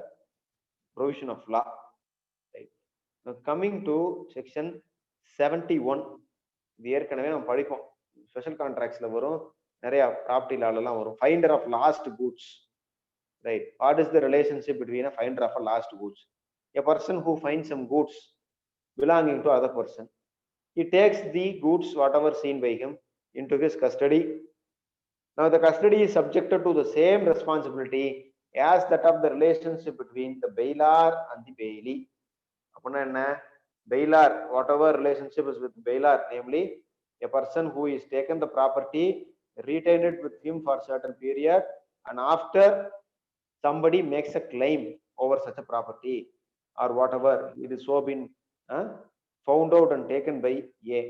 provision of law, right? Now coming to section 71, இது ஏற்கனவே நம்ம படிப்போம், special கான்ட்ராக்ட்ஸ்ல வரும், நிறைய ப்ராப்பர்ட்டி லாலாம் வரும். Finder of lost goods, right? What is the relationship between a finder of a last goods? A person who finds some goods belonging to other person, he takes the goods whatever seen by him into his custody. Now the custody is subjected to the same responsibility as that of the relationship between the bailor and the bailee. அப்பனா என்ன, bailor, whatever relationship is with bailor, namely a person who is taken the property, retained it with him for certain period, and after somebody makes a claim over such a property or whatever, it is so been found out and taken by A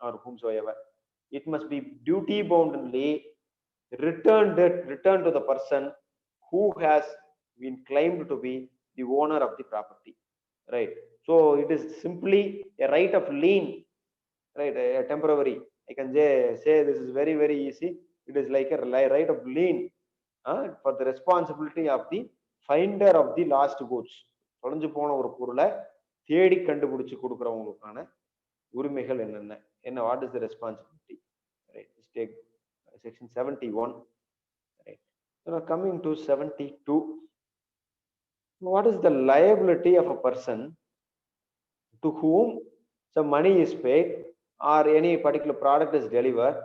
or whomsoever, it must be duty boundly returned to the person who has been claimed to be the owner of the property, right? So it is simply a right of lien, right? A temporary, I can say this is very very easy. It is like a right of lien for the responsibility of the finder of the last goods. தொலைஞ்சு போன ஒரு பொருளை தேடி கண்டுபிடிச்சு கொடுக்கறவங்களுக்கான உரிமைகள் என்னென்ன, what is the responsibility, right? Let's take section 71, right? So now coming to 72, what is the liability of a person to whom some money is paid or any particular product is delivered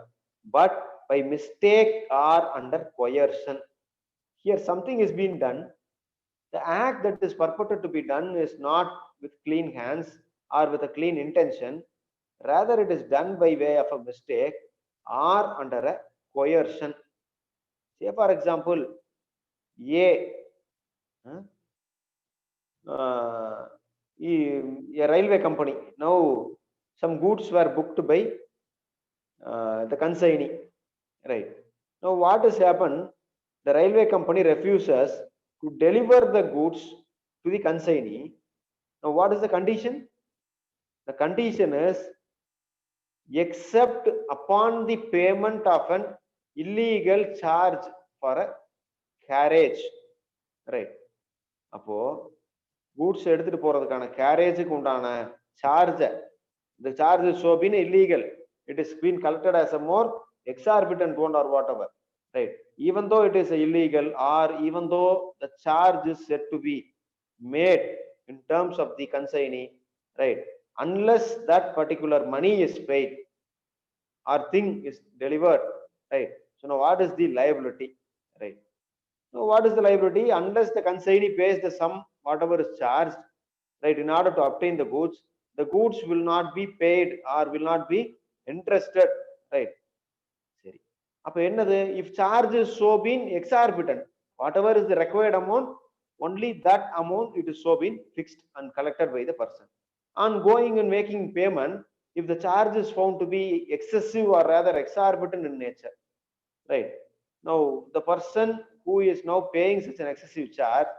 but by mistake or under coercion? Here something is being done, the act that is purported to be done is not with clean hands or with a clean intention, rather it is done by way of a mistake or under a coercion. Say for example, a railway company, now some goods were booked by the consignee, right? Now what has happened, the railway company refuses to deliver the goods to the consignee. Now what is the condition? The condition is except upon the payment of an illegal charge for a carriage, right? அப்போ goods எடுத்துட்டு போறதுக்கான கேரேஜுக்கு உண்டான charge, the charge is so been illegal, it is been collected as a more exorbitant one or whatever, right? Even though it is illegal or even though the charge is said to be made in terms of the consignee, right, unless that particular money is paid or thing is delivered, right? So now what is the liability, right? So what is the liability? Unless the consignee pays the sum whatever is charged, right, in order to obtain the goods will not be paid or will not be interested, right? Seri appo ennadu, if charge is so been exorbitant, whatever is the required amount, only that amount it is so been fixed and collected by the person. On going and making payment, if the charge is found to be excessive or rather exorbitant in nature, right, now the person who is now paying such an excessive charge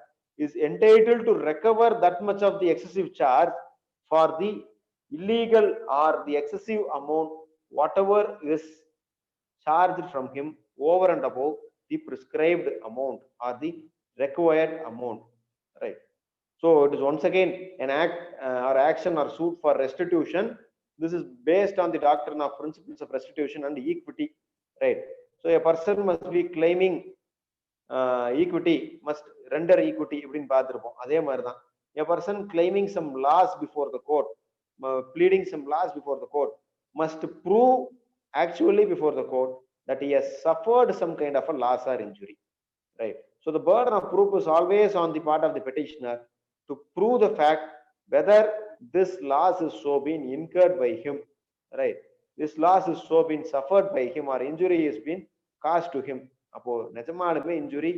is entitled to recover that much of the excessive charge for the illegal or the excessive amount whatever is charged from him over and above the prescribed amount or the required amount, right? So it is once again an act or action or suit for restitution. This is based on the doctrine of principles of restitution and equity, right? So a person must be claiming equity, must render equity இப்படின்னு பார்த்திருப்போம். அதே மாதிரி தான் a person claiming some loss before the court, pleading some loss before the court must prove actually before the court that he has suffered some kind of a loss or injury, right? So the burden of proof is always on the part of the petitioner to prove the fact whether this loss is so being incurred by him, right? This loss is so being suffered by him or injury is being caused to him. அப்போ நிஜமாலுமே injury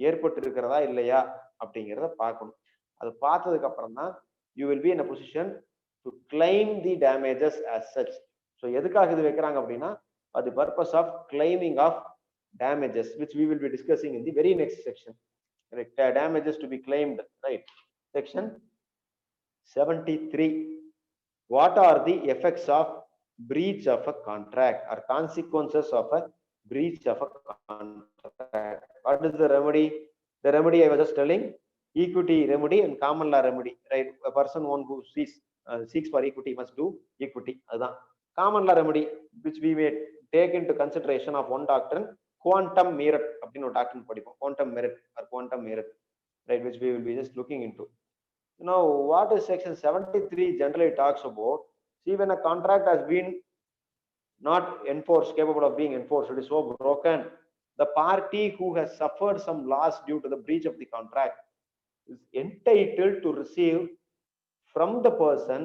ஏற்பட்டு இருக்கிறதா இல்லையா அப்படிங்கிறத பார்க்கணும். அது பார்த்ததுக்கு அப்புறம் தான் you will be in a position to claim the damages as such. So எதுக்காக இது வைக்கிறாங்க அப்படின்னா for the purpose of claiming of damages, which we will be discussing in the very next section, right? Damages to be claimed, right? Section 73. What are the effects of breach of a contract or consequences of a breach of a contract? What is the remedy? The remedy I was just telling, equity remedy and common law remedy, right? A person one who seeks for equity must do equity. Adan common law remedy, which we may take into consideration of one doctrine, quantum merit அப்படினு ஒரு டாக்டரின் படிப்போம், quantum merit or quantum merit, right? Which we will be just looking into. Now what is section 73 generally talks about? See, when a contract has been not enforced, capable of being enforced, it is so broken, the party who has suffered some loss due to the breach of the contract is entitled to receive from the person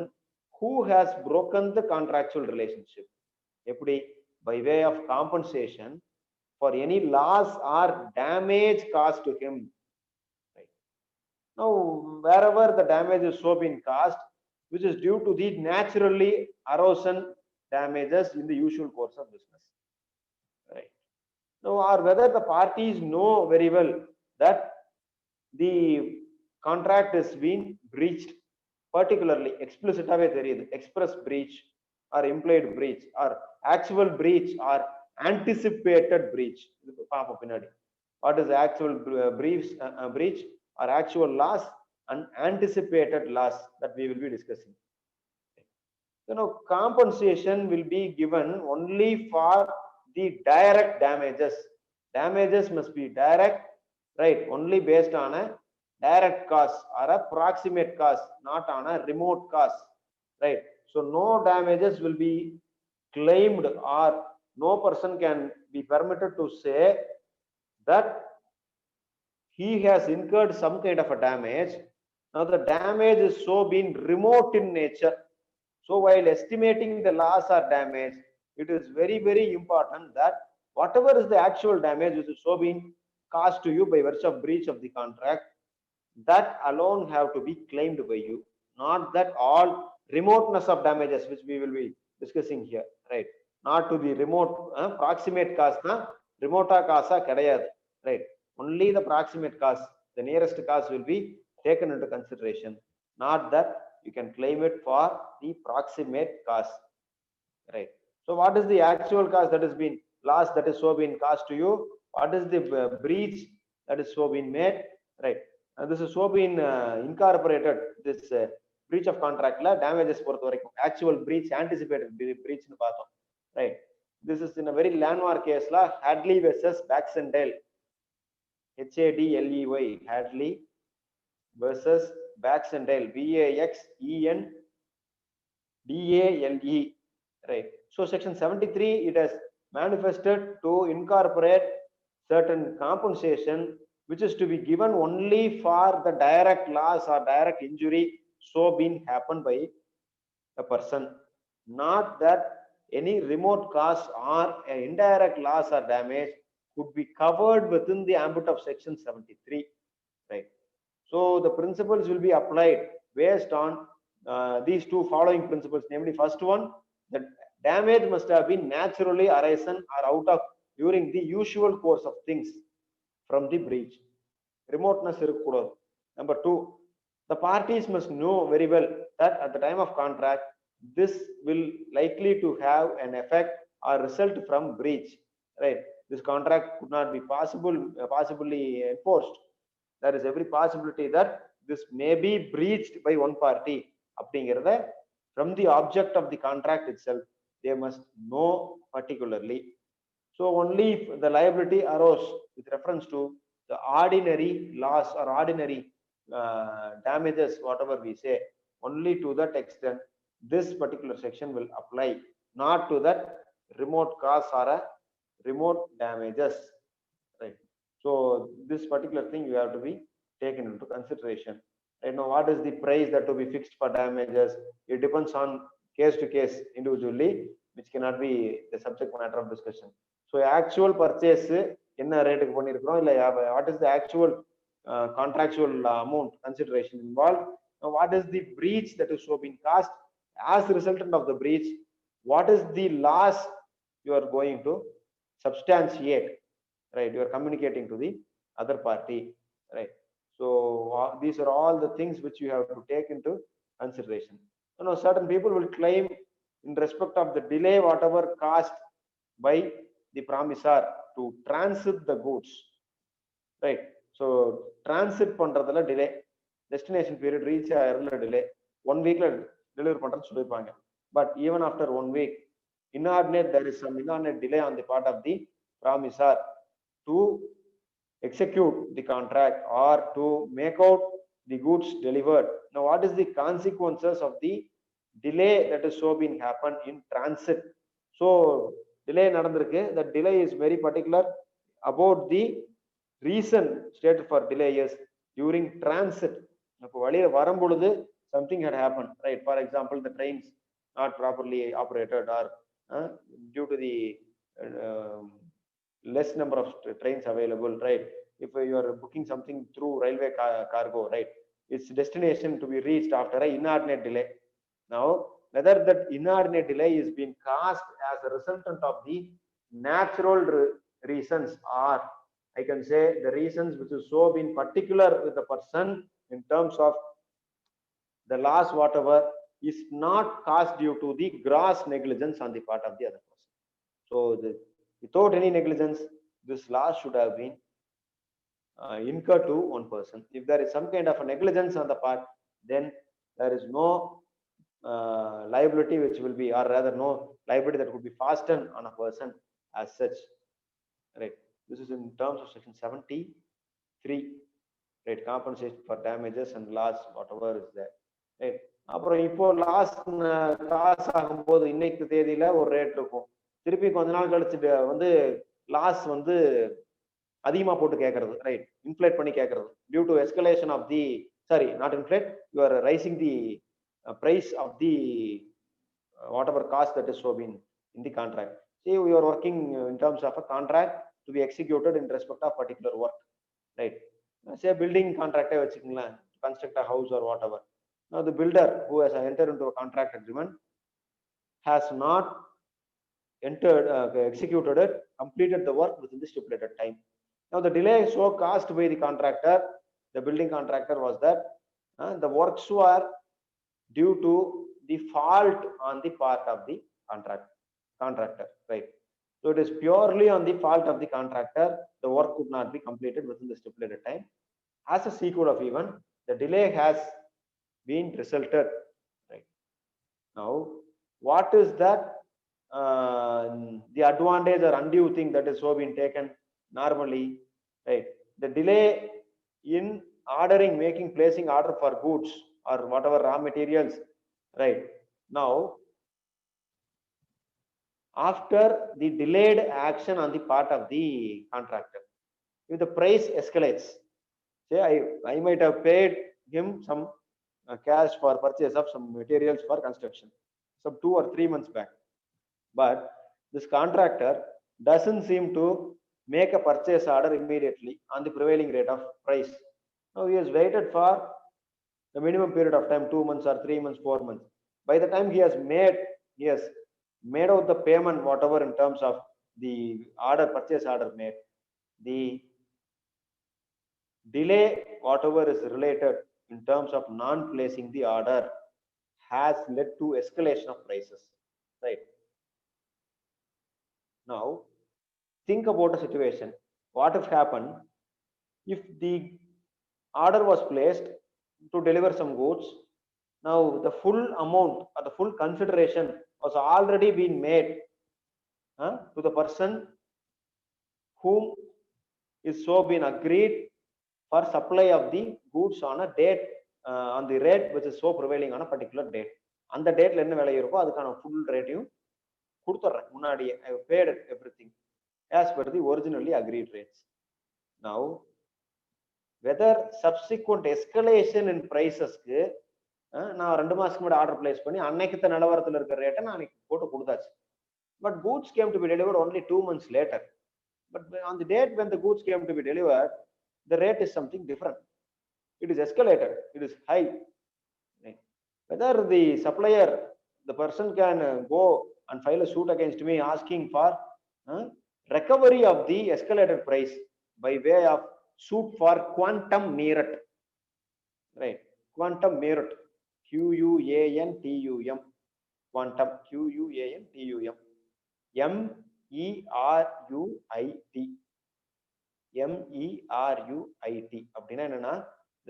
who has broken the contractual relationship. Eppadi? By way of compensation for any loss or damage caused to him. Right? Now, wherever the damage is so been caused, which is due to the naturally arisen damages in the usual course of business, right? Now, or whether the parties know very well that the contract is being breached, particularly explicitly theriyudhu, express breach or implied breach or actual breach or anticipated breach. What is actual breach or actual loss and anticipated loss, that we will be discussing. Compensation will be given only for the direct damages. Damages must be direct, right? Only based on a direct cause or a proximate cause, not on a remote cause, right? So no damages will be claimed, or no person can be permitted to say that he has incurred some kind of a damage. Now the damage is so being remote in nature. So while estimating the loss or damage, it is very, very important that whatever is the actual damage which is so being caused to you by virtue of breach of the contract, that alone have to be claimed by you, not that all remoteness of damages, which we will be discussing here, right? Not to the remote proximate cause na remote cause kedaiyadu, right? Only the proximate cause, the nearest cause will be taken into consideration, not that you can claim it for the proximate cause, right? So what is the actual cause that has been loss that is so been caused to you? What is the breach that is so been made, right? And this is so been incorporated, this breach of contract la damages பொறுத்த வரைக்கும் actual breach, anticipated breach nu பார்த்தோம், right? This is in a very landmark case la, Hadley versus Baxendale, HADLEY, Hadley versus Baxendale, BAXENDALE, right? So section 73, it has manifested to incorporate certain compensation which is to be given only for the direct loss or direct injury so been happened by a person, not that any remote cause or an indirect loss or damage could be covered within the ambit of section 73, right? So the principles will be applied based on these two following principles, namely, first one, the damage must have been naturally arisen or out of during the usual course of things from the breach. Remoteness irukudadu. Number two, the parties must know very well that at the time of contract, this will likely to have an effect or result from breach, right? This contract could not be possibly enforced. There is every possibility that this may be breached by one party. அப்படிங்கிறத from the object of the contract itself, they must know particularly. So only if the liability arose with reference to the ordinary loss or ordinary damages, whatever we say, only to that extent this particular section will apply, not to that remote cause or a remote damages, right? So this particular thing you have to be taken into consideration. Right now, what is the price that to be fixed for damages? It depends on case to case individually, which cannot be the subject matter of discussion. So actual purchase என்ன ரேட்டுக்கு பண்ணிருக்கிறோம் இல்ல what is the actual contractual amount consideration involved? Now, what is the breach that is so being caused as a resultant of the breach? What is the loss you are going to substantiate, right? You are communicating to the other party, right? So these are all the things which you have to take into consideration. You know, certain people will claim in respect of the delay whatever caused by the promisor to transit the goods, right? So transit பண்றதுல delay, destination period reach ஆகிறதுல delay, 1 weekல deliver பண்றேன்னு சொல்லிருப்பாங்க. But even after 1 week, inordinate, there is some inordinate delay on the part of the promisor to execute the contract or to make out the goods delivered. Now, what is the consequences of the delay that is so been happened in transit? So delay நடந்திருக்கு. The delay is very particular about the reason stated for delay is during transit. அப்போ வழியில வரும் பொழுது something had happened, right? For example, the trains not properly operated, or due to the less number of trains available, right? If you are booking something through railway cargo, right, its destination to be reached after an inordinate delay. Now, whether that inordinate delay is being caused as a resultant of the natural reasons, or I can say the reasons which is so been particular with the person in terms of the loss whatever is not caused due to the gross negligence on the part of the other person. So without any negligence, this loss should have been incurred to one person. If there is some kind of a negligence on the part, then there is no liability which will be, or rather no liability that could be fastened on a person as such, right? This is in terms of section 73, right? Compensation for damages and loss whatever is there, right? அப்புறம் இப்போ loss காசு ஆகும்போது இன்னைக்கு தேதியில ஒரு rate இருக்கும், திருப்பி கொஞ்ச நாள் கழிச்சு வந்து லாஸ் வந்து அதிகமா போட்டு கேட்கறது, ரைட்? இன்ஃப்ளேட் பண்ணி கேட்கறது due to escalation of the, sorry not inflate, you are raising the price of the whatever cost that is so been in the contract. See, we are working in terms of a contract to be executed in respect of particular work, right? Say building contract vechikingla, to construct a house or whatever. Now the builder who has entered into a contract agreement has not entered executed it, completed the work within the stipulated time. Now the delay so caused by the contractor, the building contractor, was that the works were due to the fault on the part of the contractor, right? So it is purely on the fault of the contractor, the work could not be completed within the stipulated time. As a sequel of event, the delay has been resulted, right? Now, what is that the advantage or undue thing that is so been taken normally, right? The delay in ordering, making, placing order for goods or whatever raw materials, right? Now, after the delayed action on the part of the contractor, if the price escalates, say I might have paid him some cash for purchase of some materials for construction some 2 or 3 months back, but this contractor doesn't seem to make a purchase order immediately on the prevailing rate of price. Now he has waited for the minimum period of time, 2 months or 3 months, 4 months. By the time he has made out the payment whatever in terms of the order, purchase order made, the delay whatever is related in terms of non placing the order has led to escalation of prices, right? Now think about a situation, what if happened if the order was placed to deliver some goods. Now the full amount or the full consideration was already been made to the person whom is so been agreed for supply of the goods on a date, on the rate which is so prevailing on a particular date. அந்த டேட்ல என்ன விலை இருக்கோ அதுக்கான full ரேட்டையும் கொடுத்துட்றேன் முன்னாடியே. I paid everything as per the originally agreed rates. Now whether subsequent escalation in prices க்கு நான் 2 மாசத்துக்கு முன்னாடி ஆர்டர் பிளேஸ் பண்ணி அன்னைக்கு நிலவரத்துல இருக்கிற ரேட்டை நான் அன்னைக்கு போட்டு கொடுத்தாச்சு. But goods came to be delivered only 2 months later. But on the date when the goods came to be delivered, the rate is something different. It is escalated. It is high. Whether the supplier, the person can go and file a suit against me asking for recovery of the escalated price by way of suit for quantum merit. Right? Quantum merit. QUANTUM. Quantum. QUANTUM. MERUIT அப்படின்னா என்னன்னா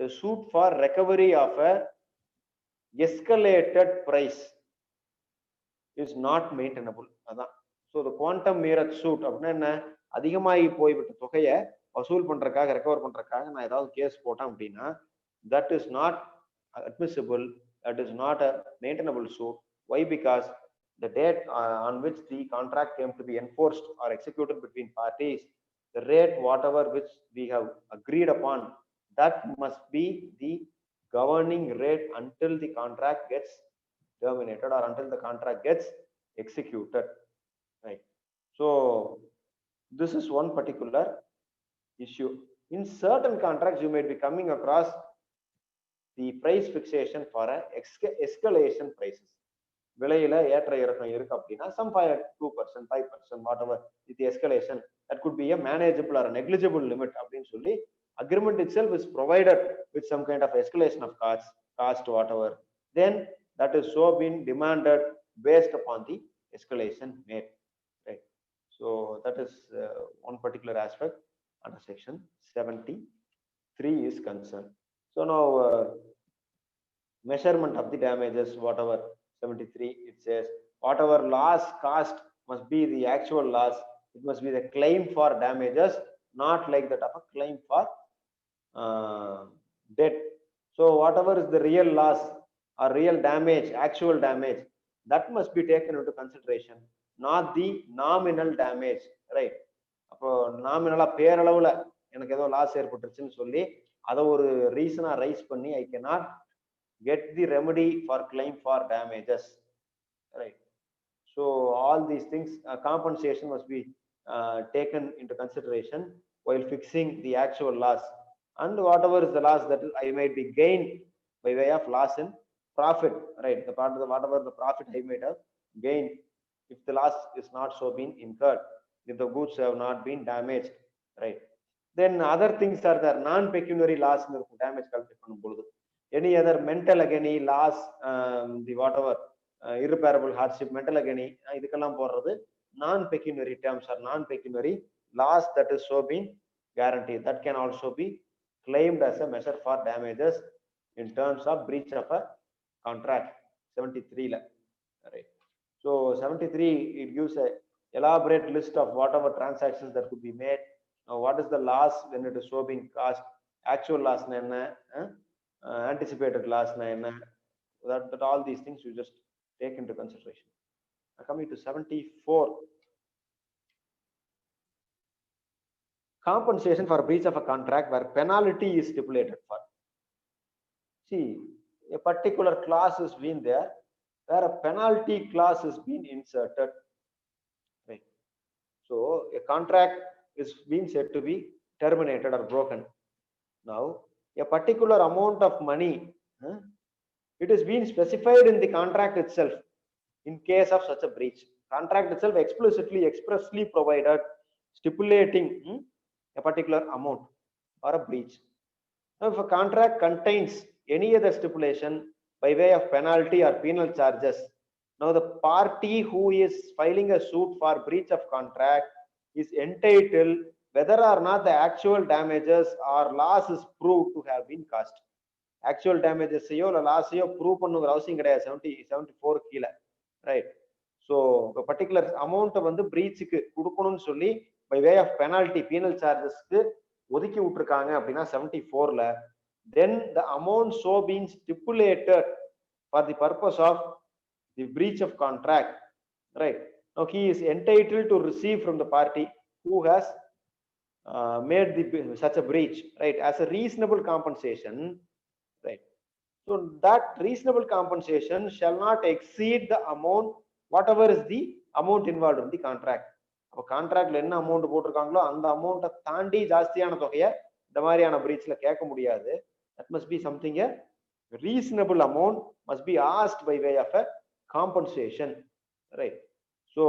the suit for recovery of a escalated price is not maintainable. அதான். So the quantum merit suit அப்படின்னா என்ன, அதிகமாகி போய்விட்ட தொகையை வசூல் பண்றதுக்காக recover பண்றதுக்காக நான் ஏதாவது கேஸ் போட்டேன் அப்படின்னா that is not admissible, that is not a maintainable suit. Why? Because the date on which the contract came to be enforced or executed between parties, the rate whatever which we have agreed upon, that must be the governing rate until the contract gets terminated or until the contract gets executed, right? So this is one particular issue. In certain contracts you might be coming across the price fixation for a escalation prices. விலையில ஏற்ற இறக்கம் இருக்கு அப்படின்னா some 2%, 5%, whatever with the escalation, that could be a manageable or a negligible limit அப்படின்னு சொல்லி agreement itself is provided with some kind of escalation of cost whatever, then that is so been demanded based upon the escalation made, right? So that is one particular aspect under section 73 is concerned. So now measurement of the damages, whatever 73 it says whatever loss caused must be the actual loss. It must be the claim for damages, not like that of a claim for debt. So whatever is the real loss or real damage, actual damage, that must be taken into consideration, not the nominal damage, right? அப்போ நாமினலா பேரளவுல எனக்கு ஏதோ loss ஏற்பட்டுருச்சுன்னு சொல்லி அதை ஒரு ரீசனா rice பண்ணி I cannot get the remedy for claim for damages, right? So all these things, compensation must be taken into consideration while fixing the actual loss, and whatever is the loss that I might be gained by way of loss in profit, right? The part of the whatever the profit I might have gained, if the loss is not so been incurred, if the goods have not been damaged, right? Then other things are there. Non-pecuniary loss damage calculate பண்ணும் பொழுது any other mental agony loss, the whatever irreparable hardship, mental agony, இதுக்கெல்லாம் போடுறது non pecuniary terms or non pecuniary loss that is so being guaranteed, that can also be claimed as a measure for damages in terms of breach of a contract. 73 la, right? So 73 it gives a elaborate list of whatever transactions that could be made. Now what is the loss when it is so being caused, actual loss na enna, anticipated loss na enna, that all these things you just take into consideration. Now coming to 74, compensation for breach of a contract where penalty is stipulated for. See, a particular clause is been there where a penalty clause is been inserted, right? So a contract is being said to be terminated or broken. Now a particular amount of money, it is being specified in the contract itself in case of such a breach. Contract itself explicitly expressly provided stipulating a particular amount or a breach. Now if a contract contains any other stipulation by way of penalty or penal charges, now the party who is filing a suit for breach of contract is entitled whether or not the actual damages or loss is proved to have been caused. Actual damages ஐயோ இல்ல லாஸையோ prove பண்ணுங்கிற அவசியம் கிடையாது 74 கீழே, right? So இப்போ particular அமௌண்ட்டை வந்து பிரீச்சுக்கு கொடுக்கணும்னு சொல்லி by way of penalty penal சார்ஜஸ்க்கு ஒதுக்கி விட்டுருக்காங்க அப்படின்னா 74ல, then the amount so being stipulated for the purpose of the breach of contract, right? Now he is entitled to receive from the party who has made such a breach, right, as a reasonable compensation, right? So that reasonable compensation shall not exceed the amount, whatever is the amount involved in the contract. அப்ப கான்ட்ராக்ட்ல என்ன amount போட்டிருக்காங்களோ அந்த அமௌண்ட்டை தாண்டி ஜாஸ்தியான தொகையை இந்த மாதிரியான பிரீச்ல கேட்க முடியாது. That must be something a reasonable amount must be asked by way of a compensation, right? So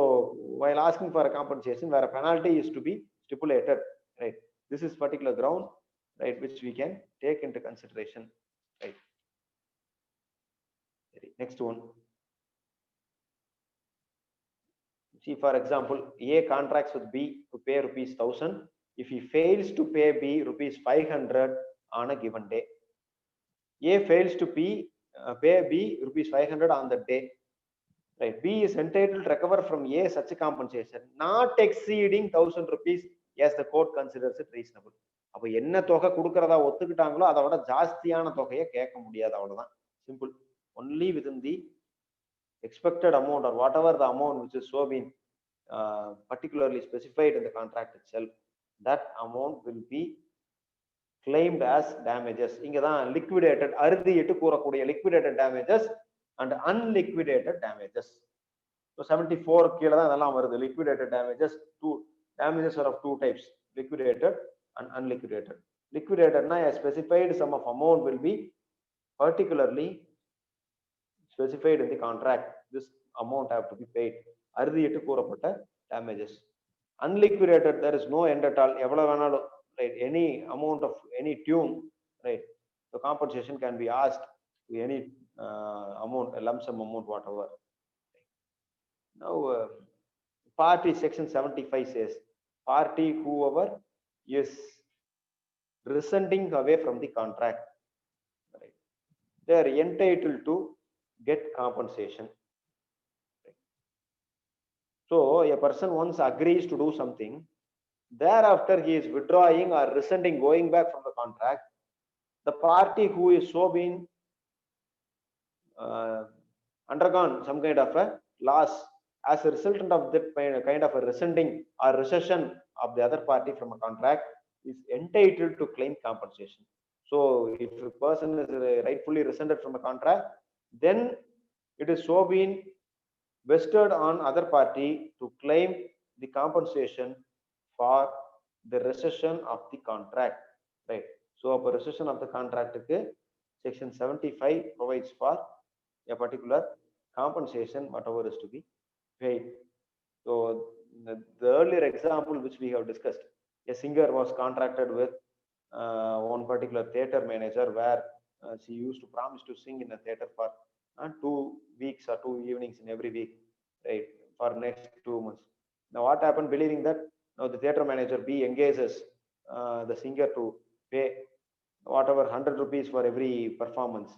while asking for a compensation where a penalty is to be stipulated, right, this is particular ground, right, which we can take into consideration, right? Next one, see for example, A contracts with B to pay rupees 1000 if he fails to pay B rupees 500 on a given day. A fails to pay B rupees 500 on the day, right? B is entitled to recover from A such a compensation not exceeding 1000 rupees as the court considers it reasonable. அப்ப என்ன தொகை கொடுக்கறதா ஒத்துக்கிட்டாங்களோ அதை விட ஜாஸ்தியான தொகையை கேட்க முடியாது, அவ்வளவுதான், simple. Only within the expected amount or whatever the amount which is so been particularly specified in the contract itself, that amount will be claimed as damages. இங்க தான் liquidated, அறுதியிட்டு கூறக்கூடிய liquidated damages and unliquidated damages. So 74 கீழ தான் அதெல்லாம் வருது. Liquidated damages, damages are of two types, liquidated and unliquidated. Liquidated na a specified sum of amount will be particularly specified in the contract. This amount have to be paid. அறுதியிட்டு கூறப்பட்ட damages. Unliquidated, there is no end at all. எவ்வளவு வேணாலும், right, any amount of any tune, right, the compensation can be asked to any amount, a lump sum amount, whatever. Now party section 75 says party whoever is rescinding away from the contract, right, they are entitled to get compensation. So a person once agrees to do something, thereafter he is withdrawing or rescinding, going back from the contract, the party who is so been undergone some kind of a loss as a resultant of that kind of a rescinding or recession of the other party from a contract is entitled to claim compensation. So if a person is rightfully rescinded from a contract, then it is so been vested on other party to claim the compensation for the rescission of the contract, right? So a rescission of the contract, section 75 provides for a particular compensation whatever is to be paid. So the earlier example which we have discussed, a singer was contracted with one particular theater manager where she used to promise to sing in a theater for 2 weeks or 2 evenings in every week, right, for next 2 months. Now what happened, believing that now the theater manager B engages the singer to pay whatever 100 rupees for every performance.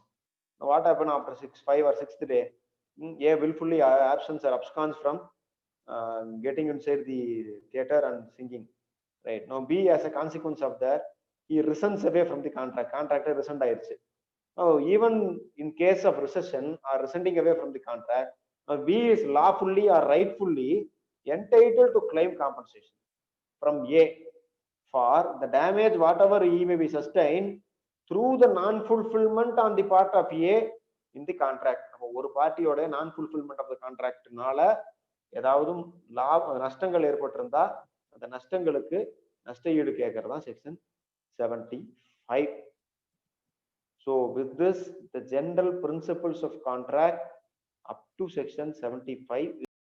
Now what happened after 5 or 6th day, A willfully absence or abscons from getting inside the theater and singing, right? Now B, as a consequence of that, he rescinds away from the contract. Contractor rescind ஆயிருச்சு. Now even in case of rescission or rescinding away from the contract, now B is lawfully or rightfully entitled to claim compensation from A for the damage whatever he may be sustained through the non-fulfillment on the part of A in the contract. ஒரு பார்ட்டியோட non-fulfillment of the contractனால ஏதாவது நஷ்டங்கள் ஏற்பட்டிருந்தா அந்த நஷ்டங்களுக்கு நஷ்ட ஈடு கேட்கறதா section 75. So with this, the general principles of contract up to section 75